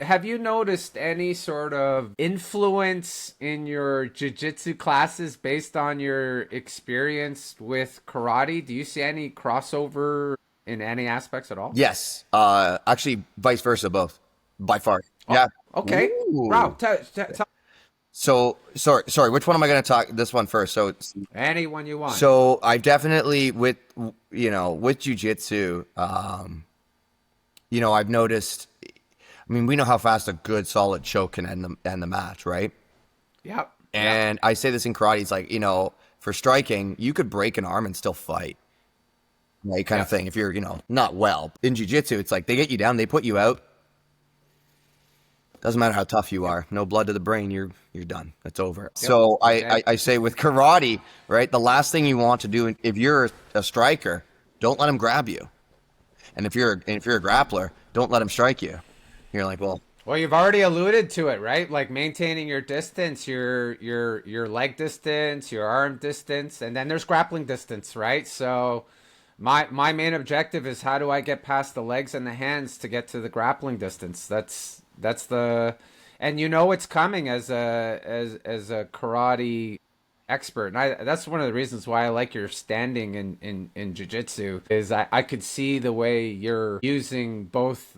Have you noticed any sort of influence in your jiu-jitsu classes based on your experience with karate? Do you see any crossover in any aspects at all? Yes. Actually, vice versa, both. By far. Oh, yeah. Okay. Ooh. Wow. So, sorry, which one am I going to talk? This one first. So, anyone you want. So, I've definitely, with jiu-jitsu, I've noticed, we know how fast a good solid choke can end the match, right? Yep. And I say this in karate, it's like, for striking, you could break an arm and still fight. Right, kind of thing. If you're, not well. In jiu-jitsu, it's like they get you down, they put you out. Doesn't matter how tough you are. No blood to the brain, you're done. It's over. Yep. So I say with karate, right, the last thing you want to do if you're a striker, don't let him grab you. And if you're a grappler, don't let him strike you. You're like, well, you've already alluded to it, right? Like maintaining your distance, your leg distance, your arm distance, and then there's grappling distance, right? So my main objective is, how do I get past the legs and the hands to get to the grappling distance? That's the, and it's coming as a karate expert, and that's one of the reasons why I like your standing in jiu-jitsu, is I could see the way you're using both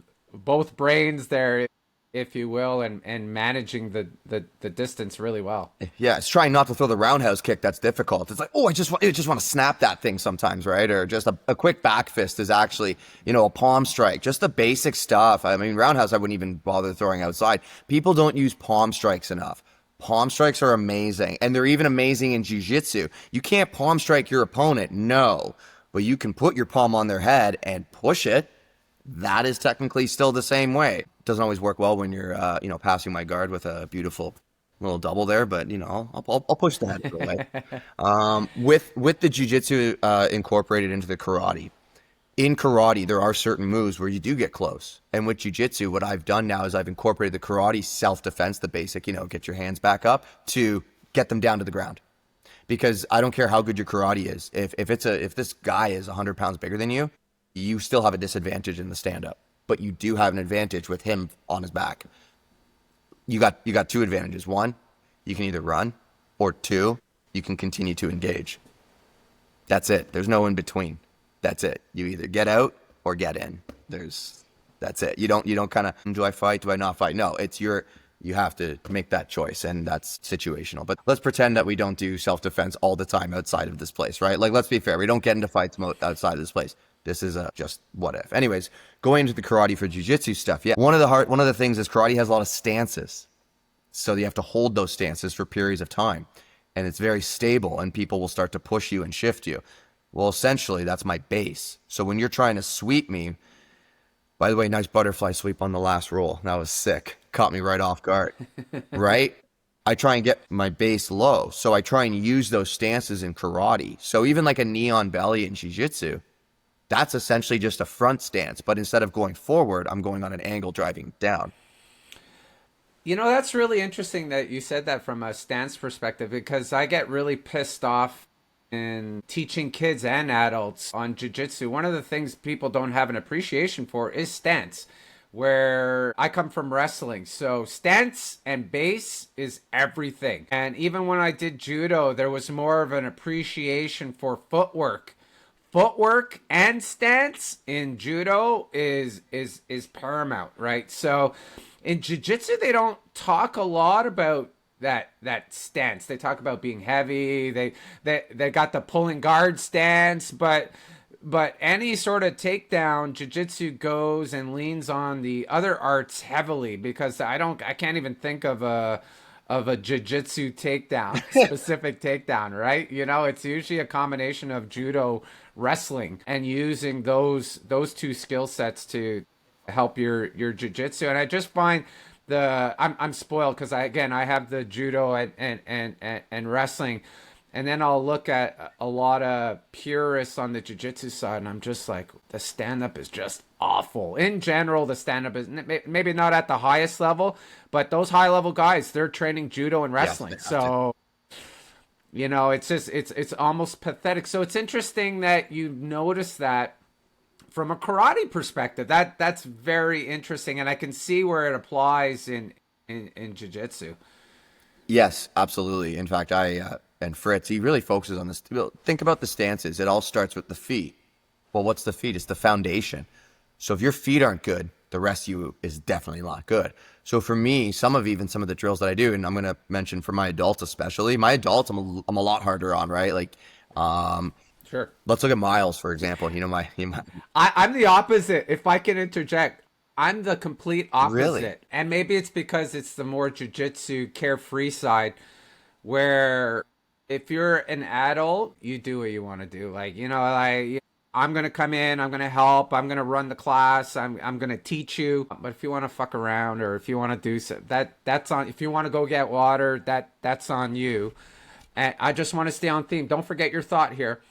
brains there, if you will, and managing the distance really well. Yeah, it's trying not to throw the roundhouse kick that's difficult. It's like, I just want to snap that thing sometimes, right? Or just a quick back fist is actually, a palm strike. Just the basic stuff. Roundhouse I wouldn't even bother throwing outside. People don't use palm strikes enough. Palm strikes are amazing, and they're even amazing in jiu-jitsu. You can't palm strike your opponent, no, but you can put your palm on their head and push it. That is technically still the same way. It doesn't always work well when you're, passing my guard with a beautiful little double there, but I'll push the head away. With the jiu-jitsu incorporated into the karate. In karate, there are certain moves where you do get close. And with jiu-jitsu, what I've done now is I've incorporated the karate self-defense, the basic, get your hands back up, to get them down to the ground. Because I don't care how good your karate is. If this guy is 100 pounds bigger than you, you still have a disadvantage in the stand-up, but you do have an advantage with him on his back. You got two advantages. One, you can either run, or two, you can continue to engage. That's it. There's no in between. That's it. You either get out or get in. that's it. You don't kind of, do I fight? Do I not fight? No, you have to make that choice, and that's situational. But let's pretend that we don't do self-defense all the time outside of this place, right? Like, let's be fair. We don't get into fights outside of this place. This is just what if. Anyways, going into the karate for jiu-jitsu stuff. Yeah. One of the things is karate has a lot of stances. So you have to hold those stances for periods of time. And it's very stable, and people will start to push you and shift you. Well, essentially, that's my base. So when you're trying to sweep me, by the way, nice butterfly sweep on the last roll. That was sick. Caught me right off guard, right? I try and get my base low. So I try and use those stances in karate. So even like a knee on belly in jiu-jitsu, that's essentially just a front stance. But instead of going forward, I'm going on an angle driving down. You know, that's really interesting that you said that from a stance perspective, because I get really pissed off in teaching kids and adults on jiu-jitsu. One of the things people don't have an appreciation for is stance, where I come from wrestling. So stance and base is everything. And even when I did judo, there was more of an appreciation for footwork. Footwork and stance in judo is paramount, right? So in jiu-jitsu, they don't talk a lot about that stance. They talk about being heavy. They got the pulling guard stance, but any sort of takedown, jiu-jitsu goes and leans on the other arts heavily, because I can't even think of a jiu-jitsu takedown, specific takedown, right? You know, it's usually a combination of judo, wrestling, and using those two skill sets to help your jiu-jitsu. And I just find I'm spoiled, because I have the judo and wrestling, and then I'll look at a lot of purists on the jiu-jitsu side, and I'm just like, the stand-up is just awful. In general, the stand-up is maybe not at the highest level, but those high-level guys, they're training judo and wrestling. Yes, so, you know, it's just, it's almost pathetic. So it's interesting that you notice that from a karate perspective. That's very interesting, and I can see where it applies in jiu-jitsu. Yes, absolutely. In fact, and Fritz, he really focuses on this. Think about the stances. It all starts with the feet. Well, what's the feet? It's the foundation. So if your feet aren't good, the rest of you is definitely not good. So for me, some of the drills that I do, and I'm going to mention for my adults especially, I'm a lot harder on, right? Like, sure. Let's look at Miles, for example. You know, I'm the opposite, if I can interject. I'm the complete opposite. Really? And maybe it's because it's the more jiu-jitsu carefree side, where if you're an adult, you do what you want to do. Like, you know, I'm going to come in, I'm going to help, I'm going to run the class, I'm going to teach you. But if you want to fuck around, or if you want to do so, that's on, if you want to go get water, that's on you. And I just want to stay on theme. Don't forget your thought here.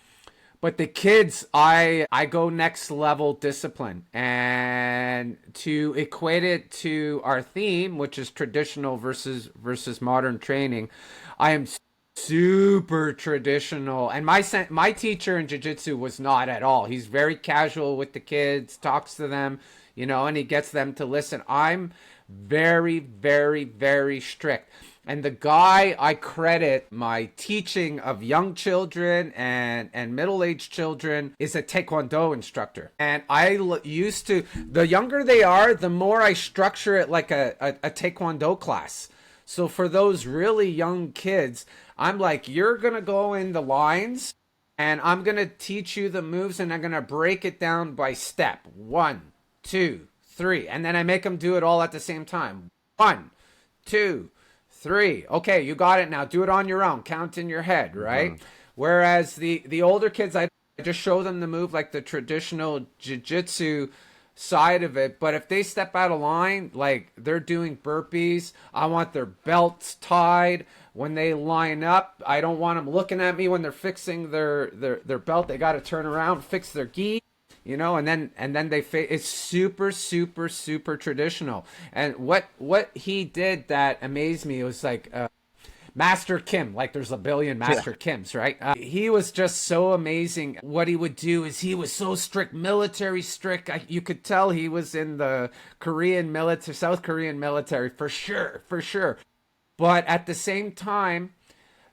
But the kids, I go next level discipline. And to equate it to our theme, which is traditional versus modern training, I am super traditional. And my teacher in jiu-jitsu was not at all. He's very casual with the kids, talks to them, you know, and he gets them to listen. I'm very, very, very strict. And the guy I credit my teaching of young children and middle-aged children is a Taekwondo instructor. And I used to, the younger they are, the more I structure it like a Taekwondo class. So for those really young kids, I'm like, you're going to go in the lines, and I'm going to teach you the moves, and I'm going to break it down by step. 1, 2, 3. And then I make them do it all at the same time. 1, 2, 3. Okay, you got it now. Do it on your own. Count in your head, right? Mm-hmm. Whereas the older kids, I just show them the move like the traditional jiu-jitsu side of it. But if they step out of line, like they're doing burpees, I want their belts tied. When they line up, I don't want them looking at me when they're fixing their belt. They got to turn around, fix their gi. You know, and then it's super, super, super traditional. And what he did that amazed me was like Master Kim. Like there's a billion Master Kims, right? He was just so amazing. What he would do is he was so strict, military strict. You could tell he was in the Korean military, South Korean military for sure. But at the same time,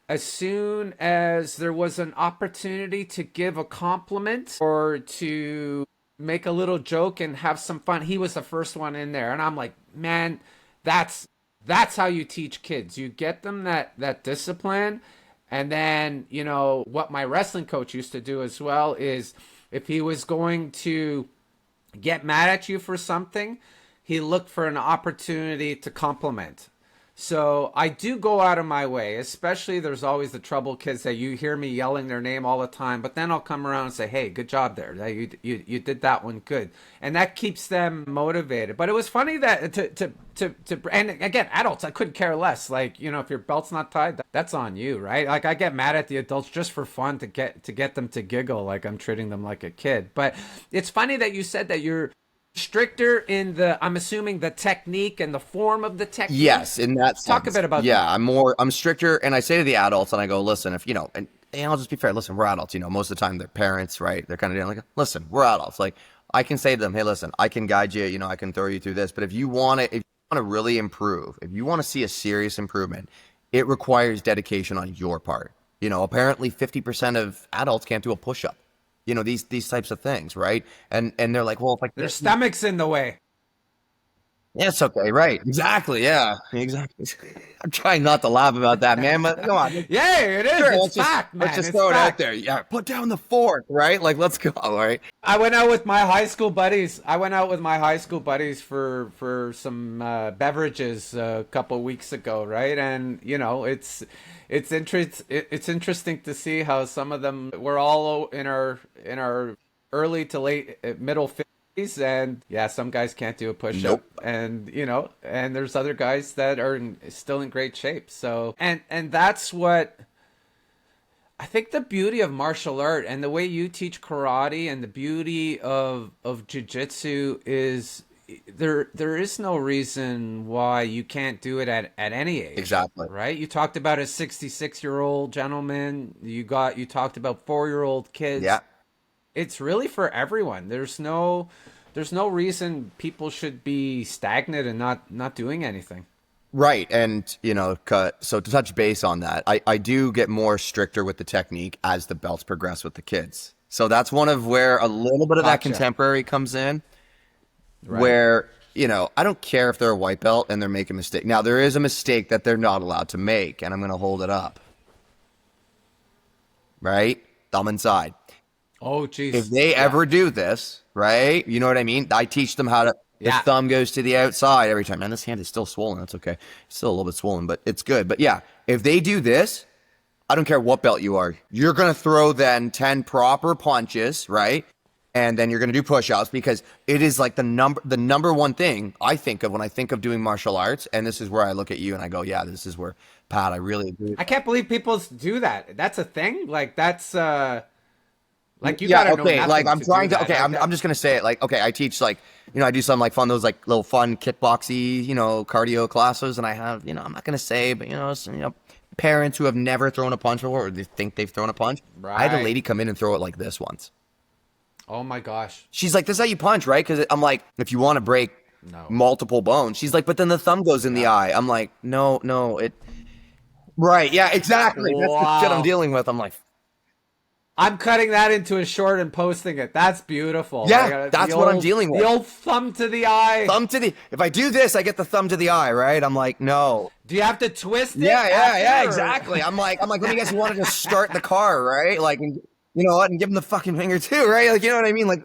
as soon as there was an opportunity to give a compliment or to make a little joke and have some fun. He was the first one in there. And I'm like, man, that's how you teach kids. You get them that discipline. And then, you know, what my wrestling coach used to do as well is if he was going to get mad at you for something, he looked for an opportunity to compliment. So I do go out of my way, especially there's always the trouble kids that you hear me yelling their name all the time, but then I'll come around and say, hey, good job there. You did that one good. And that keeps them motivated. But it was funny that and again, adults, I couldn't care less. Like, you know, if your belt's not tied, that's on you, right? Like I get mad at the adults just for fun to get them to giggle like I'm treating them like a kid. But it's funny that you said that you're stricter in I'm assuming the technique and the form of the technique. Yes, in that sense. Talk a bit about that. Yeah, I'm stricter, and I say to the adults, and I go, listen, if, you know, and I'll just be fair, listen, we're adults, you know, most of the time they're parents, right? They're kind of like, listen, we're adults. Like, I can say to them, hey, listen, I can guide you, you know, I can throw you through this, but if you want to really improve, if you want to see a serious improvement, it requires dedication on your part. You know, apparently 50% of adults can't do a push-up. You know, these types of things, right? And they're like, well, if like their stomach's in the way. Yeah, it's okay, right? Exactly, yeah, exactly. I'm trying not to laugh about that, man. But come on, yeah, it is. Sure, it's fact, man. Let's just throw it out there. Yeah, put down the fork, right? Like, let's go, right? I went out with my high school buddies. For some beverages a couple weeks ago, right? And you know, it's interesting to see how some of them we're all in our early to late middle 50s, and yeah, some guys can't do a push-up. Nope. And you know, and there's other guys that are still in great shape. So and that's what I think the beauty of martial art and the way you teach karate and the beauty of jiu-jitsu is there is no reason why you can't do it at any age. Exactly. Right? You talked about a 66-year-old gentleman. You talked about 4-year-old kids. Yeah. It's really for everyone. There's no reason people should be stagnant and not doing anything. Right. And, you know, so to touch base on that, I do get more stricter with the technique as the belts progress with the kids. So that's one of where a little bit of that contemporary comes in, right. Where, you know, I don't care if they're a white belt and they're making a mistake. Now, there is a mistake that they're not allowed to make, and I'm going to hold it up. Right? Thumb inside. Oh, geez. If they ever do this, right? You know what I mean? I teach them how to. The thumb goes to the outside every time. Man, this hand is still swollen. That's okay. It's still a little bit swollen, but it's good. But yeah, if they do this, I don't care what belt you are. You're going to throw then 10 proper punches, right? And then you're going to do push-ups, because it is like the number one thing I think of when I think of doing martial arts. And this is where I look at you and I go, yeah, this is where, Pat, I really agree. I can't believe people do that. That's a thing? Like, that's... Like, you gotta know nothing. Like, I'm trying to, that. okay, I'm just gonna say it. Like, okay, I teach, like, you know, I do some like those like little fun kickboxy, you know, cardio classes, and I have, you know, I'm not gonna say, but you know, parents who have never thrown a punch before, or they think they've thrown a punch. Right. I had a lady come in and throw it like this once. Oh my gosh. She's like, this is how you punch, right? Because I'm like, if you want to break multiple bones, she's like, but then the thumb goes in the eye. I'm like, no, right, yeah, exactly. Wow. That's the shit I'm dealing with. I'm like, I'm cutting that into a short and posting it. That's beautiful. Yeah, that's what I'm dealing with. The old thumb to the eye. If I do this, I get the thumb to the eye, right? I'm like, no. Do you have to twist it? Yeah, exactly. I'm like, let me guess, you wanted to start the car, right? Like, you know what? And give him the fucking finger too, right? Like, you know what I mean? Like,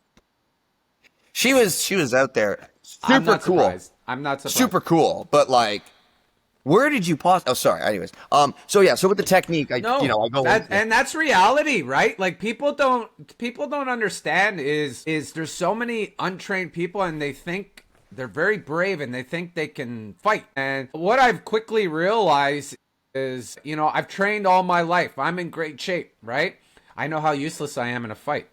she was out there. Super cool. Surprised. I'm not surprised. Super cool, but like, where did you pause? Oh, sorry. Anyways, so with the technique, I go. And that's reality, right? Like, people don't understand is there's so many untrained people, and they think they're very brave, and they think they can fight. And what I've quickly realized is, you know, I've trained all my life. I'm in great shape, right? I know how useless I am in a fight.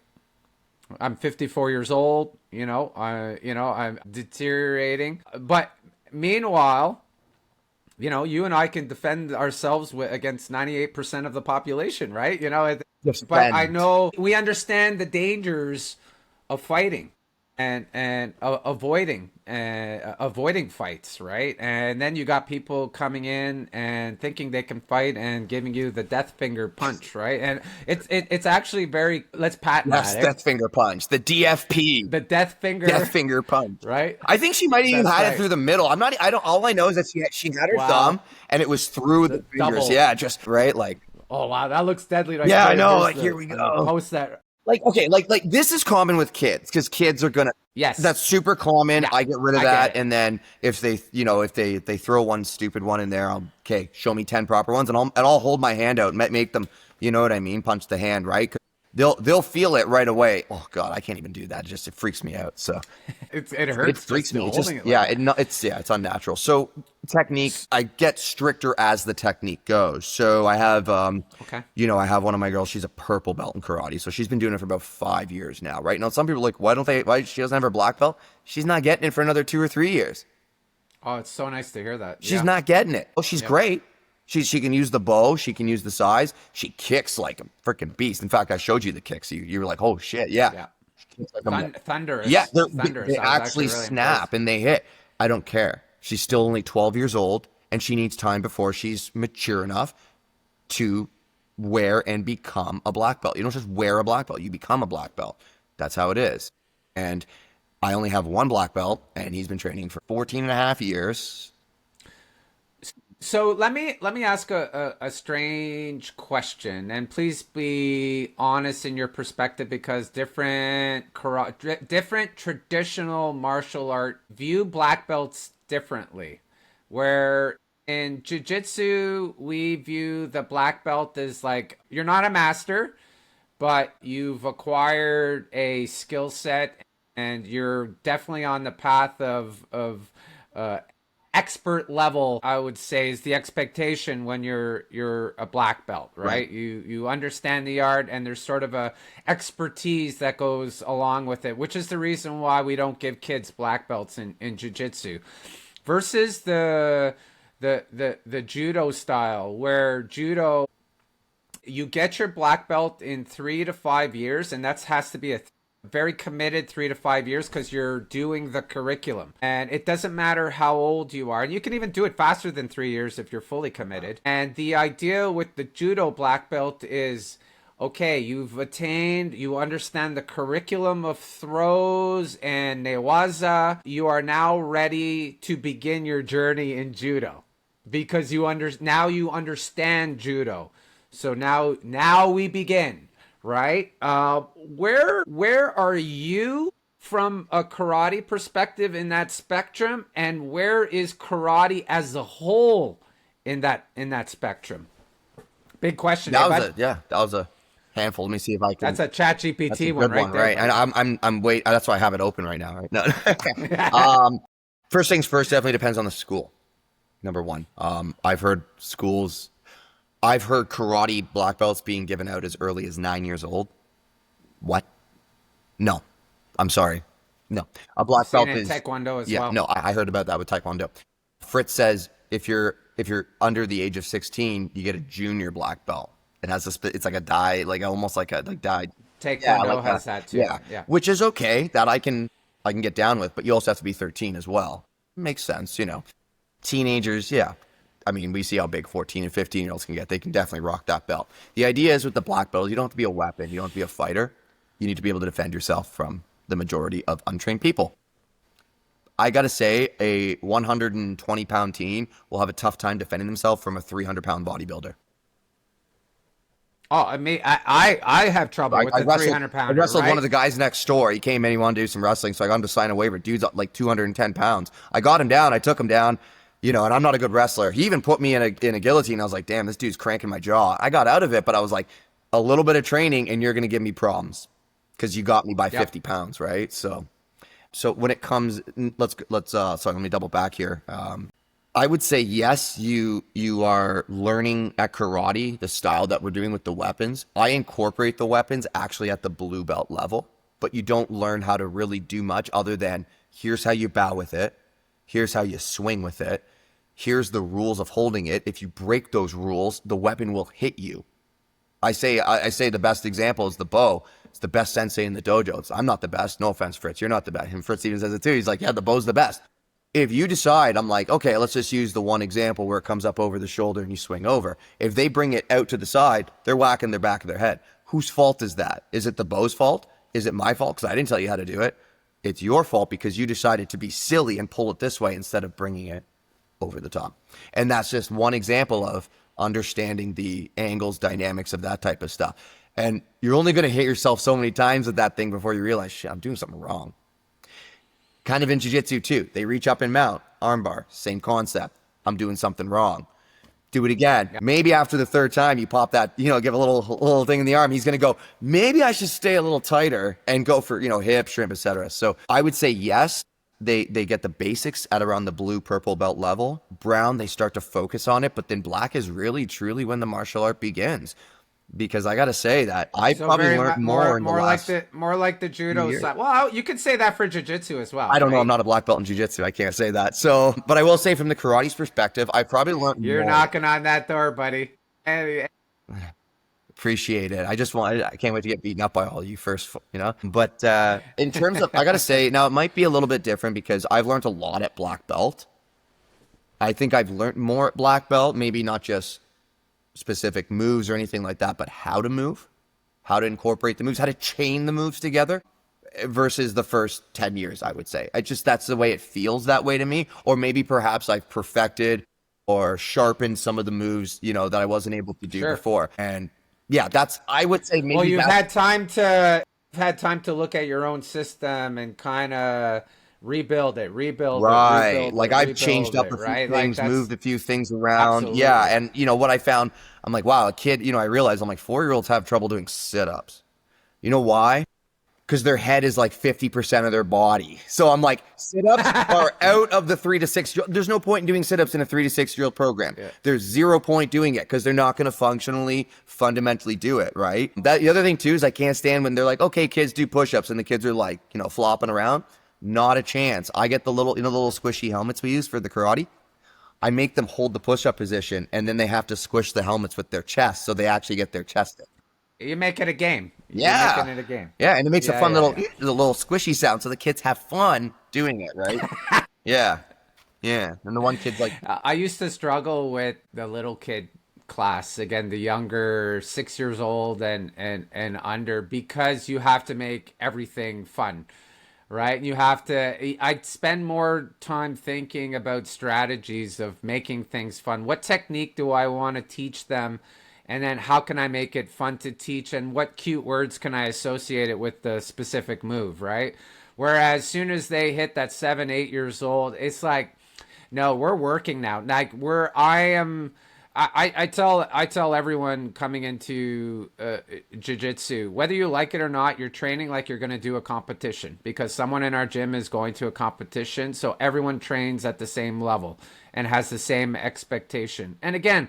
I'm 54 years old. I'm deteriorating, but meanwhile, you know, you and I can defend ourselves against 98% of the population, right? You know, but I know we understand the dangers of fighting. avoiding fights, right? And then you got people coming in and thinking they can fight and giving you the death finger punch, right? And it's actually very, let's patent Yes, that, death finger punch, the DFP, the death death finger, finger punch. right? I think she might have even That's had it right. through the middle. I'm not. I don't. All I know is that she had her Wow. thumb and it was through the fingers. double. Yeah, just right. Like, Oh wow, that looks deadly right yeah, there. I know. Here's Like, the- here we I'm gonna go. Post that. Like, okay, like this is common with kids because kids are gonna. Yes. That's super common. Yeah, I get rid of I get that, it. and then if they, if they throw one stupid one in there, okay, show me 10 proper ones, and I'll hold my hand out and make them, you know what I mean, punch the hand, right? 'Cause they'll feel it right away. Oh God, I can't even do that. It freaks me out. So it hurts. it freaks just me. It's holding just, it like it's unnatural. So technique, I get stricter as the technique goes. So I have, Okay. I have one of my girls. She's a purple belt in karate, so she's been doing it for about 5 years now, right? Now some people are like, why she doesn't have her black belt? She's not getting it for another 2 or 3 years. Oh, it's so nice to hear that. She's not getting it. Oh, she's great. She can use the bow. She can use the size. She kicks like a freaking beast. In fact, I showed you the kicks. You were like, oh shit, yeah. Yeah. She kicks like Thunderous. yeah, Thunderous. they I was actually really snap impressed. and they hit. I don't care. She's still only 12 years old, and she needs time before she's mature enough to wear and become a black belt. You don't just wear a black belt. You become a black belt. That's how it is. And I only have one black belt, and he's been training for 14 and a half years. So let me ask a strange question, and please be honest in your perspective, because different traditional martial art view black belts differently. Where in jiu-jitsu we view the black belt as like you're not a master, but you've acquired a skill set, and you're definitely on the path of expert level. I would say is the expectation when you're a black belt, right? You understand the art, and there's sort of a expertise that goes along with it, which is the reason why we don't give kids black belts in jiu-jitsu versus the judo style, where judo you get your black belt in 3 to 5 years, and that has to be a very committed 3 to 5 years, because you're doing the curriculum, and it doesn't matter how old you are, and you can even do it faster than 3 years if you're fully committed. And the idea with the judo black belt is, okay, you understand the curriculum of throws and newaza. You are now ready to begin your journey in judo, because you understand judo. So now we begin. Right? Where are you from a karate perspective in that spectrum, and where is karate as a whole in that spectrum? Big question. That was a handful. Let me see if I can. That's a ChatGPT Good one there. right? And I'm wait. That's why I have it open right now. Right? No. First things first. Definitely depends on the school. Number one. I've heard karate black belts being given out as early as 9 years old. What? No, I'm sorry. No, a black belt is taekwondo as yeah. well. No, I heard about that with taekwondo. Fritz says if you're under the age of 16, you get a junior black belt. It has it's like a dye, like almost like a dye. Taekwondo has that too. Yeah, which is okay. That I can get down with, but you also have to be 13 as well. Makes sense, Teenagers, yeah. I mean, we see how big 14 and 15-year-olds can get. They can definitely rock that belt. The idea is with the black belt, you don't have to be a weapon. You don't have to be a fighter. You need to be able to defend yourself from the majority of untrained people. I got to say, a 120-pound teen will have a tough time defending himself from a 300-pound bodybuilder. Oh, I mean, I have trouble with the 300-pounder. I wrestled right? one of the guys next door. He came in, he wanted to do some wrestling, so I got him to sign a waiver. Dude's like 210 pounds. I got him down. I took him down. And I'm not a good wrestler. He even put me in a guillotine. I was like, damn, this dude's cranking my jaw. I got out of it, but I was like, a little bit of training and you're going to give me problems because you got me by 50 pounds, right? So when it comes, let me double back here. I would say, yes, you are learning at karate, the style that we're doing with the weapons. I incorporate the weapons actually at the blue belt level, but you don't learn how to really do much other than here's how you bow with it. Here's how you swing with it. Here's the rules of holding it. If you break those rules, the weapon will hit you. I say the best example is the bow. It's the best sensei in the dojo. I'm not the best. No offense, Fritz. You're not the best. And Fritz even says it too. He's like, yeah, the bow's the best. If you decide, I'm like, okay, let's just use the one example where it comes up over the shoulder and you swing over. If they bring it out to the side, they're whacking their back of their head. Whose fault is that? Is it the bow's fault? Is it my fault? Because I didn't tell you how to do it. It's your fault because you decided to be silly and pull it this way instead of bringing it over the top. And that's just one example of understanding the angles, dynamics of that type of stuff. And you're only going to hit yourself so many times with that thing before you realize, shit, I'm doing something wrong. Kind of in jiu-jitsu too. They reach up and mount, armbar, same concept. I'm doing something wrong. Do it again. Yeah. Maybe after the third time you pop that, give a little thing in the arm. He's going to go, maybe I should stay a little tighter and go for, hip, shrimp, etc. So I would say yes, they get the basics at around the blue, purple belt level. Brown, they start to focus on it, but then black is really, truly when the martial art begins. Because I got to say that I probably learned more in the last more like the judo side. Well, you could say that for jiu-jitsu as well. I don't know. I'm not a black belt in jiu-jitsu. I can't say that. So, but I will say from the karate's perspective, I probably learned more. You're knocking on that door, buddy. Appreciate it. I can't wait to get beaten up by all you first, But in terms of, I got to say, now it might be a little bit different because I've learned a lot at black belt. I think I've learned more at black belt, maybe not just specific moves or anything like that, but how to move, how to incorporate the moves, how to chain the moves together versus the first 10 years, I would say. That's the way it feels that way to me. Or maybe perhaps I've perfected or sharpened some of the moves, that I wasn't able to do before. And yeah, I would say maybe. Well, you've had time to look at your own system and kind of rebuild it. Like I've changed up a few things, moved a few things around. Absolutely. Yeah. And what I found, I'm like, wow, a kid, I realized I'm like 4-year-olds have trouble doing sit-ups. You know why? Because their head is like 50% of their body. So I'm like, sit-ups are out of the 3 to 6. There's no point in doing sit-ups in a 3 to 6 year old program. Yeah. There's 0 point doing it because they're not going to fundamentally do it. Right. The other thing too, is I can't stand when they're like, okay, kids do push-ups and the kids are like, flopping around. Not a chance. I get the little, the little squishy helmets we use for the karate. I make them hold the push-up position, and then they have to squish the helmets with their chest, so they actually get their chest in. You make it a game. You're making it a game. Yeah, and it makes a fun little squishy sound, so the kids have fun doing it, right? Yeah. And the one kid's like... I used to struggle with the little kid class, again, the younger 6 years old and under, because you have to make everything fun. Right. And I'd spend more time thinking about strategies of making things fun. What technique do I want to teach them? And then how can I make it fun to teach? And what cute words can I associate it with the specific move? Right. Whereas as soon as they hit that 7, 8 years old, it's like, no, we're working now. Like I tell everyone coming into jiu-jitsu, whether you like it or not, you're training like you're going to do a competition, because someone in our gym is going to a competition. So everyone trains at the same level and has the same expectation. And again,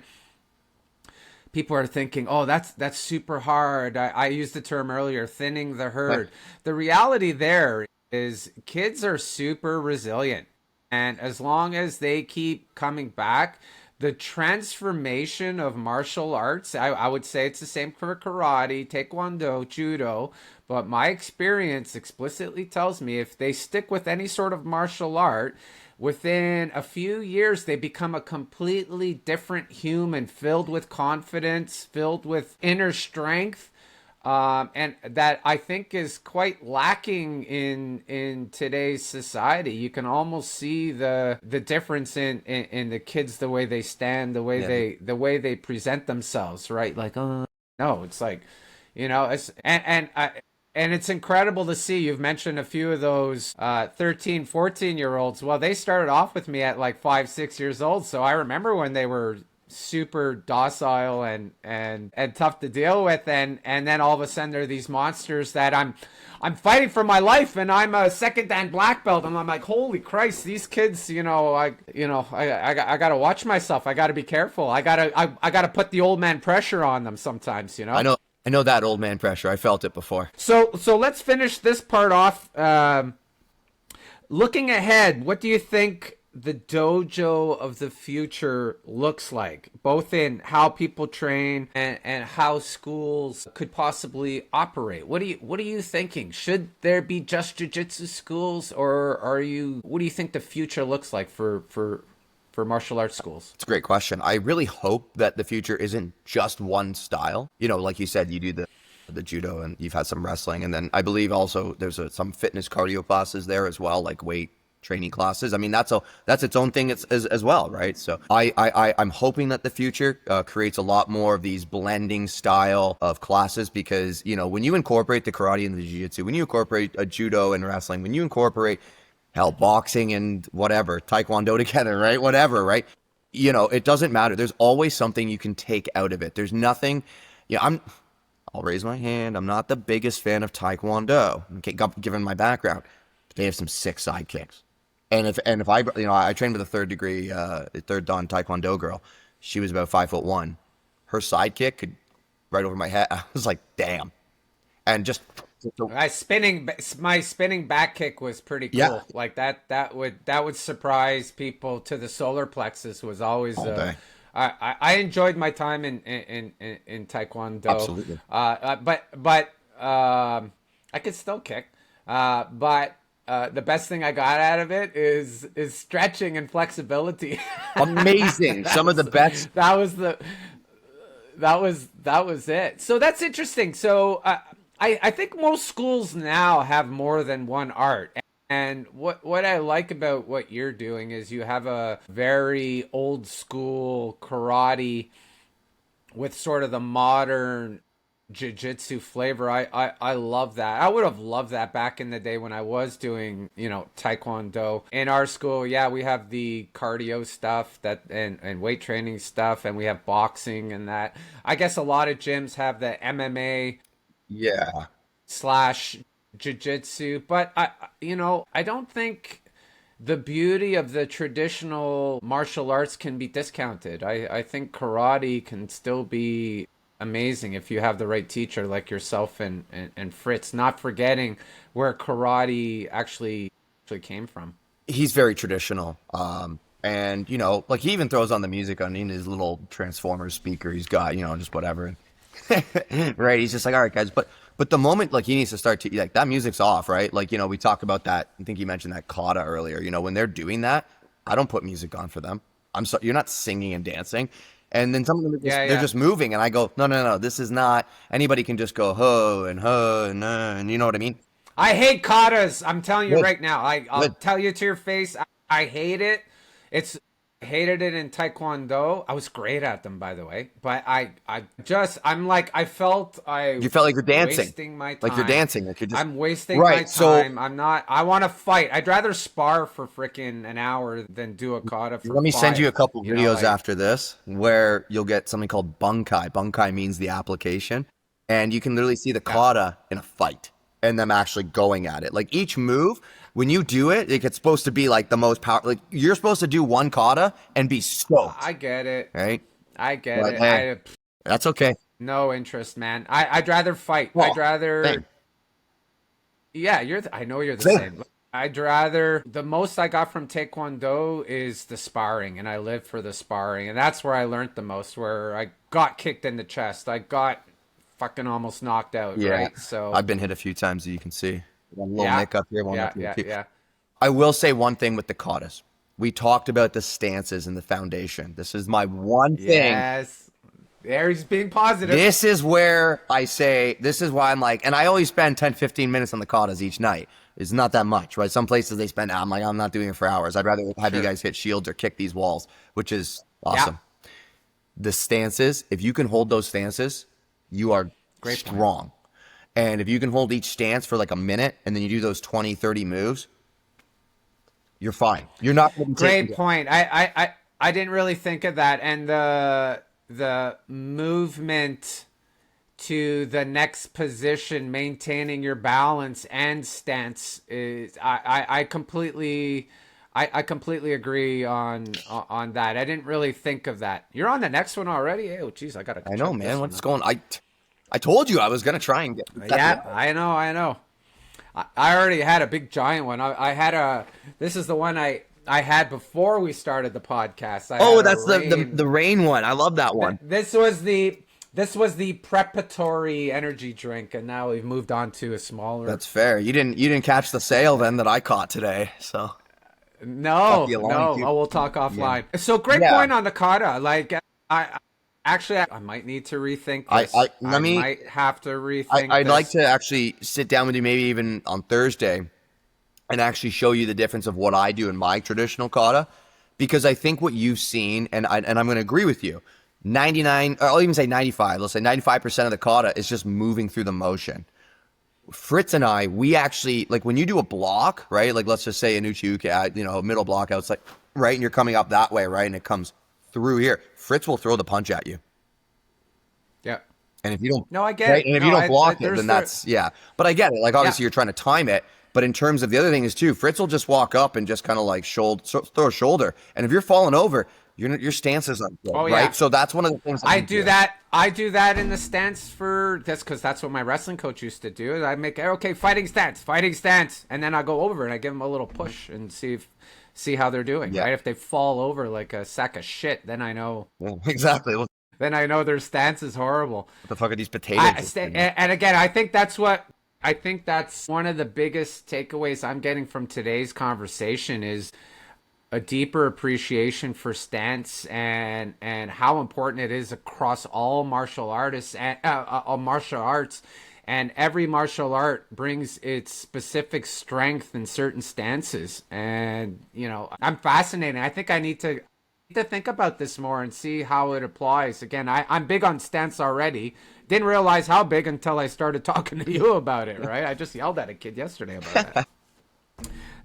people are thinking, oh, that's super hard. I used the term earlier, thinning the herd. The reality there is kids are super resilient. And as long as they keep coming back, the transformation of martial arts, I would say it's the same for karate, taekwondo, judo, but my experience explicitly tells me if they stick with any sort of martial art, within a few years, they become a completely different human, filled with confidence, filled with inner strength. And that I think is quite lacking in today's society. You can almost see the difference in the kids, the way they stand, the way they present themselves, right? Like, oh no, it's like, it's and it's incredible to see. You've mentioned a few of those 13, 14-year-olds. Well, they started off with me at like 5, 6 years old. So I remember when they were super docile and tough to deal with, and then all of a sudden they're these monsters that I'm fighting for my life, and I'm a second dan black belt, and I'm like, holy Christ, these kids, I gotta watch myself. I gotta be careful. I gotta put the old man pressure on them sometimes. I know that old man pressure. I felt it before. So let's finish this part off. Looking ahead, what do you think the dojo of the future looks like, both in how people train and how schools could possibly operate. What are you thinking? Should there be just jiu-jitsu schools, or what do you think the future looks like for martial arts schools? It's a great question. I really hope that the future isn't just one style. You know, like you said, you do the judo and you've had some wrestling, and then I believe also there's some fitness cardio classes there as well, like weight training classes. I mean, that's its own thing as well, right? So I'm hoping that the future creates a lot more of these blending style of classes, because, you know, when you incorporate the karate and the jiu-jitsu, when you incorporate a judo and wrestling, when you incorporate hell, boxing and whatever, taekwondo together, right? Whatever, right? You know, it doesn't matter. There's always something you can take out of it. There's nothing, I'll raise my hand. I'm not the biggest fan of taekwondo, okay, given my background. They have some sick sidekicks. And if I, I trained with a third dan taekwondo girl. She was about 5'1". Her sidekick could right over my head. I was like, damn. And just my spinning back kick was pretty cool. Yeah. Like that would surprise people. To the solar plexus was always I enjoyed my time in taekwondo. Absolutely. But I could still kick. But the best thing I got out of it is stretching and flexibility. Amazing. Some of the best. That was it. So that's interesting. So I think most schools now have more than one art. And what I like about what you're doing is you have a very old school karate with sort of the modern jiu-jitsu flavor. I love that. I would have loved that back in the day when I was doing, taekwondo. In our school, yeah, we have the cardio stuff and weight training stuff, and we have boxing and that. I guess a lot of gyms have the MMA / jiu-jitsu, but I don't think the beauty of the traditional martial arts can be discounted. I think karate can still be amazing if you have the right teacher like yourself and Fritz, not forgetting where karate actually came from. He's very traditional. And like he even throws on the music on his little Transformers speaker he's got, just whatever. Right. He's just like, all right, guys. But the moment, like, he needs to start to, like, that music's off, right? Like, we talk about that. I think you mentioned that kata earlier. When they're doing that, I don't put music on for them. You're not singing and dancing. And then some of them, they're just moving. And I go, no, this is not, anybody can just go, ho, and you know what I mean? I hate katas. I'm telling you right now. I'll tell you to your face. I hate it. I hated it in taekwondo. I was great at them, by the way, but I felt you felt like you're dancing, wasting my time. Like you're dancing, like you're just, I'm wasting my time. So, I'm not. I want to fight. I'd rather spar for freaking an hour than do a kata for. Let me 5. send you a couple videos after this where you'll get something called bunkai. Bunkai means the application, and you can literally see the kata in a fight and them actually going at it. Like each move. When you do it, it's supposed to be like the most powerful. Like you're supposed to do one kata and be stoked. I get it. Right? I get it. Hey, that's okay. No interest, man. I'd rather fight. I'd rather. Same. Yeah, I know you're the same. I'd rather. The most I got from taekwondo is the sparring, and I live for the sparring, and that's where I learned the most. Where I got kicked in the chest, I got fucking almost knocked out. Yeah. Right. So I've been hit a few times, as you can see. One little nick up here, one up here. Yeah. I will say one thing with the katas. We talked about the stances and the foundation. This is my one thing. Yes. There he's being positive. This is where I say, this is why I'm like, and I always spend 10, 15 minutes on the katas each night. It's not that much, right? Some places they spend, I'm like, I'm not doing it for hours. I'd rather have you guys hit shields or kick these walls, which is awesome. Yeah. The stances, if you can hold those stances, you are strong. Point. And if you can hold each stance for like a minute and then you do those 20, 30 moves, you're fine. You're not going to Great point. I didn't really think of that. And the movement to the next position, maintaining your balance and stance is I completely agree on that. I didn't really think of that. You're on the next one already? Oh, geez, I know, man. What's going on? I told you I was going to try and get that. I know. I already had a big giant one. This is the one I had before we started the podcast. That's the rain one. I love that one. This was the preparatory energy drink, and now we've moved on to a smaller. That's fair. You didn't catch the sale then that I caught today, so. No. We'll talk offline. Yeah. So great point on the kata. Like, I might need to rethink this. I might have to rethink. I'd like to actually sit down with you, maybe even on Thursday, and actually show you the difference of what I do in my traditional kata, because I think what you've seen, and I'm going to agree with you, 99, or I'll even say 95. Let's say 95% of the kata is just moving through the motion. Fritz and I, we actually, like when you do a block, right? Like let's just say an uchi-uke, middle block outside, right? And you're coming up that way, right? And it comes through here. Fritz will throw the punch at you. Yeah. And if you don't, no, I get right? it. And if you don't block it, then that's, yeah. But I get it. Like obviously you're trying to time it. But in terms of the other thing is too, Fritz will just walk up and just kind of like throw a shoulder. And if you're falling over, your stance is up, right? So that's one of the things I do that. I do that in the stance for this because that's what my wrestling coach used to do. I make fighting stance, and then I go over and I give them a little push and see how they're doing. Right? If they fall over like a sack of shit, then I know exactly. Then I know their stance is horrible. What the fuck are these potatoes? And again, I think that's one of the biggest takeaways I'm getting from today's conversation is a deeper appreciation for stance and how important it is across all martial artists and martial arts, and every martial art brings its specific strength in certain stances. And I'm fascinated. I think I need to think about this more and see how it applies. Again, I'm big on stance already. Didn't realize how big until I started talking to you about it, right? I just yelled at a kid yesterday about that.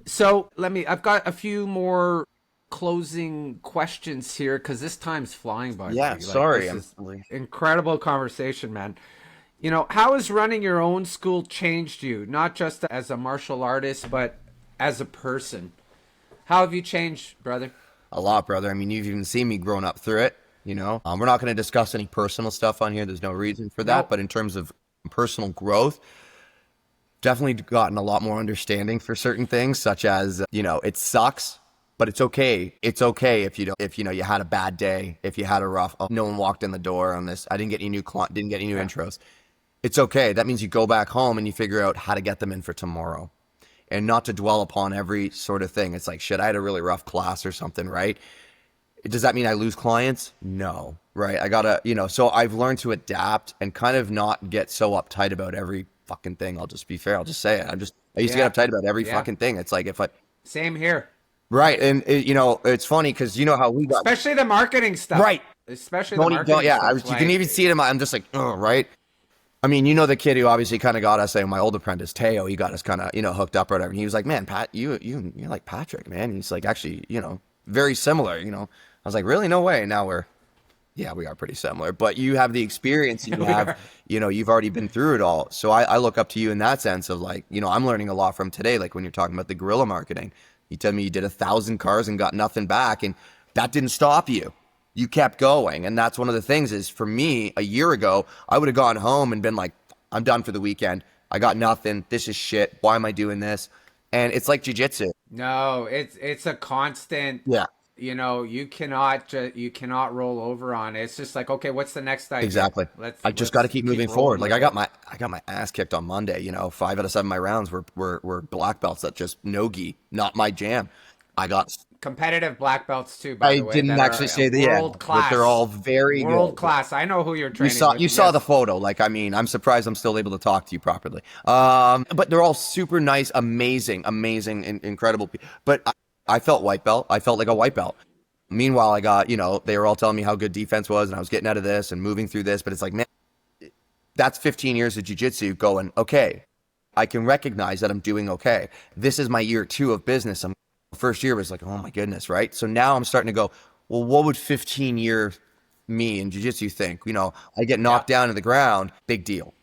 So I've got a few more closing questions here because this time's flying by. Yeah, sorry. Incredible conversation, man. How has running your own school changed you, not just as a martial artist, but as a person? How have you changed, brother? A lot, brother. I mean, you've even seen me growing up through it, we're not going to discuss any personal stuff on here. There's no reason for that. Nope. But in terms of personal growth, definitely gotten a lot more understanding for certain things, such as, it sucks, but it's okay. It's okay if you had a bad day, if you had a rough, no one walked in the door on this, I didn't get any new intros. It's okay. That means you go back home and you figure out how to get them in for tomorrow, and not to dwell upon every sort of thing. It's like, shit, I had a really rough class or something, right? Does that mean I lose clients? No, right? I gotta, so I've learned to adapt and kind of not get so uptight about every fucking thing. I'll just be fair. I'll just say it. I used to get uptight about every fucking thing. It's like same here. Right. And it's funny because how we got, especially the marketing stuff. Right. Especially the marketing stuff. You can even see it I'm just like, oh, right. I mean, the kid who obviously kind of got us, my old apprentice, Teo, he got us kind of, hooked up or whatever. And he was like, man, Pat, you're like Patrick, man. And he's like, actually, very similar, I was like, really? No way. Now we are pretty similar, but you have the experience, you have, you've already been through it all. So I look up to you in that sense of like, I'm learning a lot from today. Like when you're talking about the guerrilla marketing, you tell me you did 1,000 cars and got nothing back, and that didn't stop you. You kept going. And that's one of the things is, for me, a year ago, I would have gone home and been like, I'm done for the weekend. I got nothing. This is shit. Why am I doing this? And it's like jiu-jitsu. No, it's a constant. Yeah. You cannot roll over on it. It's just like, okay, what's the next idea? Exactly. I just got to keep moving forward. Like I got my ass kicked on Monday. 5 out of 7 of my rounds were black belts that just no-gi, not my jam. I got competitive black belts too. By the way, I didn't actually say the world class. They're all very world class. I know who you're training. You saw the photo. Like, I mean, I'm surprised I'm still able to talk to you properly. But they're all super nice, amazing, and incredible. But I felt white belt. I felt like a white belt. Meanwhile, I got, they were all telling me how good defense was and I was getting out of this and moving through this. But it's like, man, that's 15 years of jiu-jitsu going, okay, I can recognize that I'm doing okay. This is my year 2 of business. First year was like, oh my goodness, right? So now I'm starting to go, well, what would 15-year me in jiu-jitsu think? I get knocked down to the ground, big deal.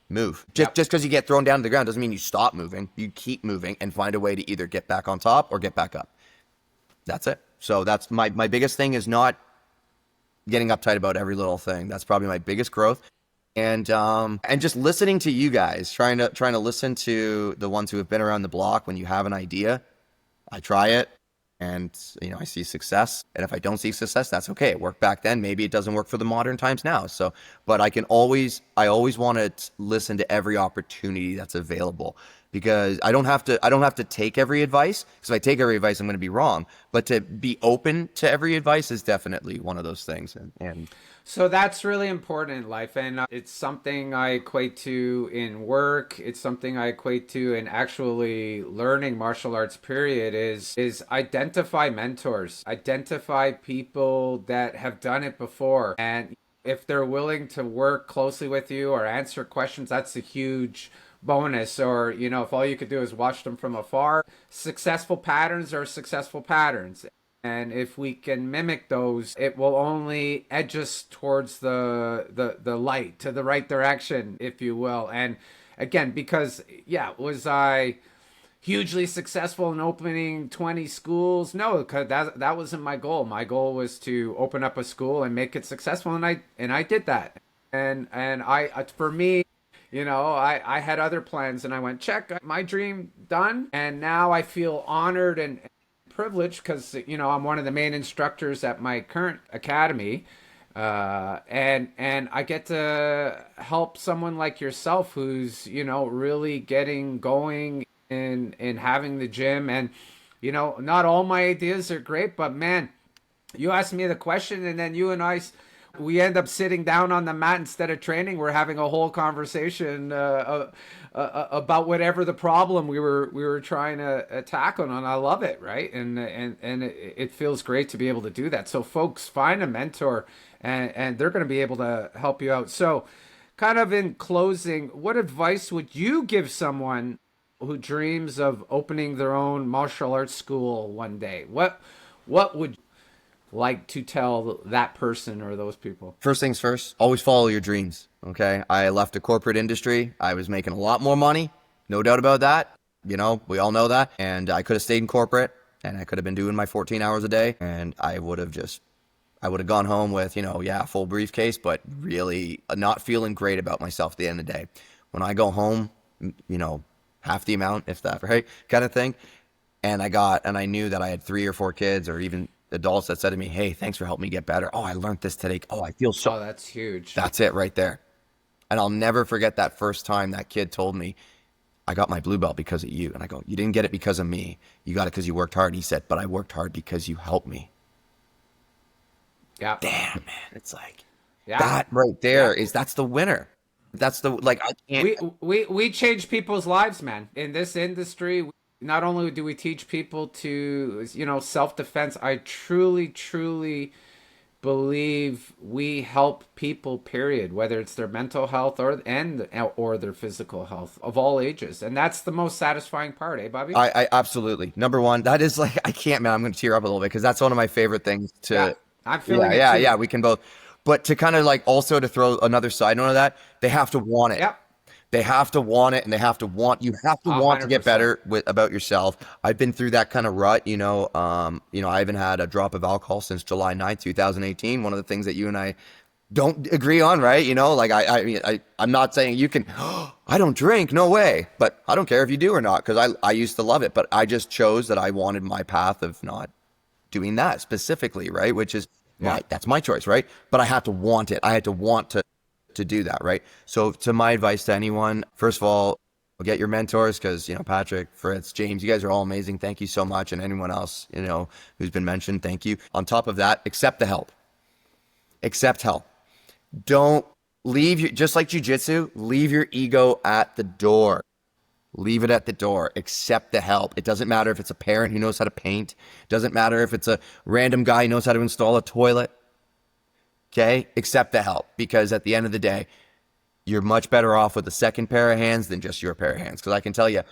Move. Just because you get thrown down to the ground doesn't mean you stop moving. You keep moving and find a way to either get back on top or get back up. That's it. So that's my biggest thing, is not getting uptight about every little thing. That's probably my biggest growth. And just listening to you guys, trying to listen to the ones who have been around the block. When you have an idea, I try it, and I see success. And if I don't see success, that's okay. It worked back then. Maybe it doesn't work for the modern times now. So, but I always want to listen to every opportunity that's available, because I don't have to take every advice, because if I take every advice, I'm going to be wrong. But to be open to every advice is definitely one of those things. And so that's really important in life, and it's something I equate to in work. It's something I equate to in actually learning martial arts, period, is identify mentors, identify people that have done it before. And if they're willing to work closely with you or answer questions, that's a huge bonus. Or, if all you could do is watch them from afar, successful patterns are successful patterns. And if we can mimic those, it will only edge us towards the light, to the right direction, if you will. And again, because, was I hugely successful in opening 20 schools? No, because that wasn't my goal. My goal was to open up a school and make it successful, and I did that. And I for me, I had other plans, and I went, check, my dream done. And now I feel honored and privileged, because I'm one of the main instructors at my current academy, and I get to help someone like yourself who's really getting going in having the gym. And not all my ideas are great, but man, you asked me the question, and then you and we end up sitting down on the mat instead of training. We're having a whole conversation about whatever the problem we were trying to tackle, and I love it, right? And it feels great to be able to do that. So folks, find a mentor, and they're going to be able to help you out. So, kind of in closing, what advice would you give someone who dreams of opening their own martial arts school one day? What would like to tell that person or those people? First things first, always follow your dreams. Okay. I left the corporate industry. I was making a lot more money. No doubt about that. We all know that. And I could have stayed in corporate, and I could have been doing my 14 hours a day, and I would have gone home with, full briefcase, but really not feeling great about myself at the end of the day. When I go home, half the amount, if that, right? Kind of thing. And I knew that I had 3 or 4 kids, or even adults that said to me, hey, thanks for helping me get better. Oh, I learned this today. Oh, I feel so. Oh, that's huge. That's it right there. And I'll never forget that first time that kid told me, I got my blue belt because of you. And I go, you didn't get it because of me. You got it because you worked hard. And he said, but I worked hard because you helped me. Yeah. Damn, man. It's like, that right there that's the winner. That's the, I can't. We change people's lives, man. In this industry, not only do we teach people to, self-defense, I truly, truly believe we help people, period, whether it's their mental health or their physical health, of all ages. And that's the most satisfying part, eh, Bobby? I absolutely. Number one, that is I can't, man, I'm going to tear up a little bit, because that's one of my favorite things to. Yeah, I'm feeling it too. Yeah, we can both. But to kind of also to throw another side note of that, they have to want it. Yep. They have to want it, and you have to want 100%. To get better about yourself. I've been through that kind of rut, I haven't had a drop of alcohol since July 9th, 2018. One of the things that you and I don't agree on, right? I'm not saying you can, I don't drink, no way. But I don't care if you do or not, because I used to love it. But I just chose that I wanted my path of not doing that specifically, right? Which is, that's my choice, right? But I had to want it. I had to want to do that, right? So to my advice to anyone, first of all, get your mentors, because Patrick, Fritz, James, you guys are all amazing. Thank you so much. And anyone else who's been mentioned, thank you. On top of that, accept the help. Accept help. Don't leave just like jiu-jitsu, leave your ego at the door. Leave it at the door. Accept the help. It doesn't matter if it's a parent who knows how to paint. It doesn't matter if it's a random guy who knows how to install a toilet. Okay? Accept the help, because at the end of the day, you're much better off with a second pair of hands than just your pair of hands. Because I can tell you,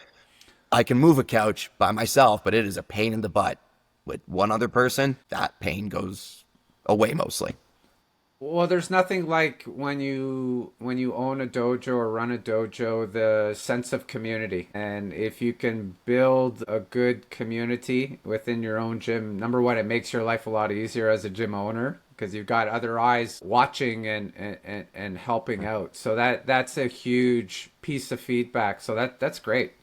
I can move a couch by myself, but it is a pain in the butt. With one other person, that pain goes away mostly. Well, there's nothing like when you own a dojo or run a dojo, the sense of community. And if you can build a good community within your own gym, number one, it makes your life a lot easier as a gym owner, because you've got other eyes watching and helping out. So that's a huge piece of feedback. So that's great.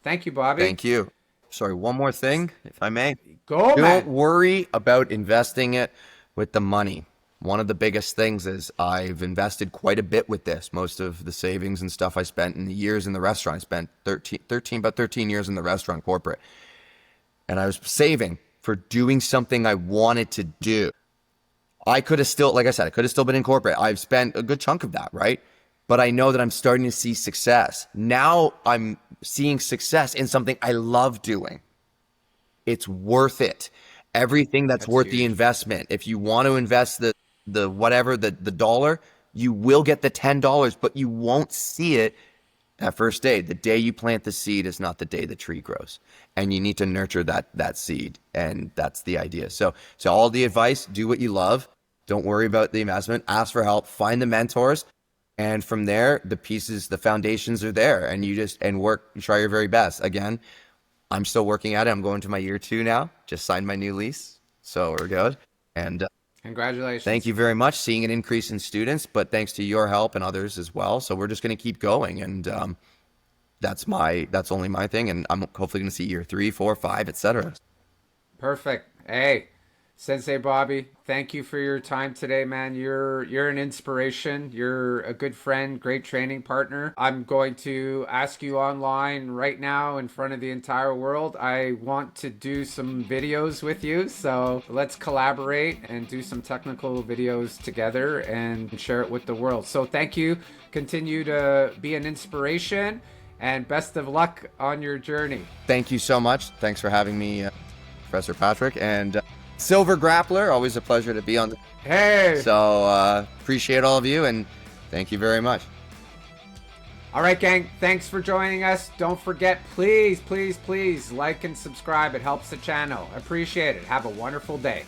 Thank you, Bobby. Thank you. sorry, one more thing, if I may. Go, Don't man. worry about investing it with the money. One of the biggest things is I've invested quite a bit with this. Most of the savings and stuff I spent in the years in the restaurant. I spent about 13 years in the restaurant corporate. And I was saving for doing something I wanted to do. I could have still, like I said, I could have still been in corporate. I've spent a good chunk of that, right? But I know that I'm starting to see success. Now I'm seeing success in something I love doing. It's worth it. Everything that's worth huge. the investment. If you want to invest the dollar, you will get the $10, but you won't see it that first day. The day you plant the seed is not the day the tree grows. And you need to nurture that seed. And that's the idea. So all the advice, do what you love. Don't worry about the investment. Ask for help. Find the mentors. And from there, the pieces, the foundations are there. And you try your very best. Again, I'm still working at it. I'm going to my year 2 now. Just signed my new lease. So we're good. And Congratulations. thank you very much. Seeing an increase in students, but thanks to your help and others as well. So we're just going to keep going. And that's only my thing. And I'm hopefully going to see year 3, 4, 5, etc. Perfect. Hey, Sensei Bobby, thank you for your time today, man. You're an inspiration. You're a good friend, great training partner. I'm going to ask you online right now in front of the entire world. I want to do some videos with you. So let's collaborate and do some technical videos together and share it with the world. So thank you. Continue to be an inspiration and best of luck on your journey. Thank you so much. Thanks for having me, Professor Patrick. And Silver Grappler, always a pleasure to be on. Hey! So appreciate all of you, and thank you very much. All right, gang, thanks for joining us. Don't forget, please like and subscribe. It helps the channel. Appreciate it. Have a wonderful day.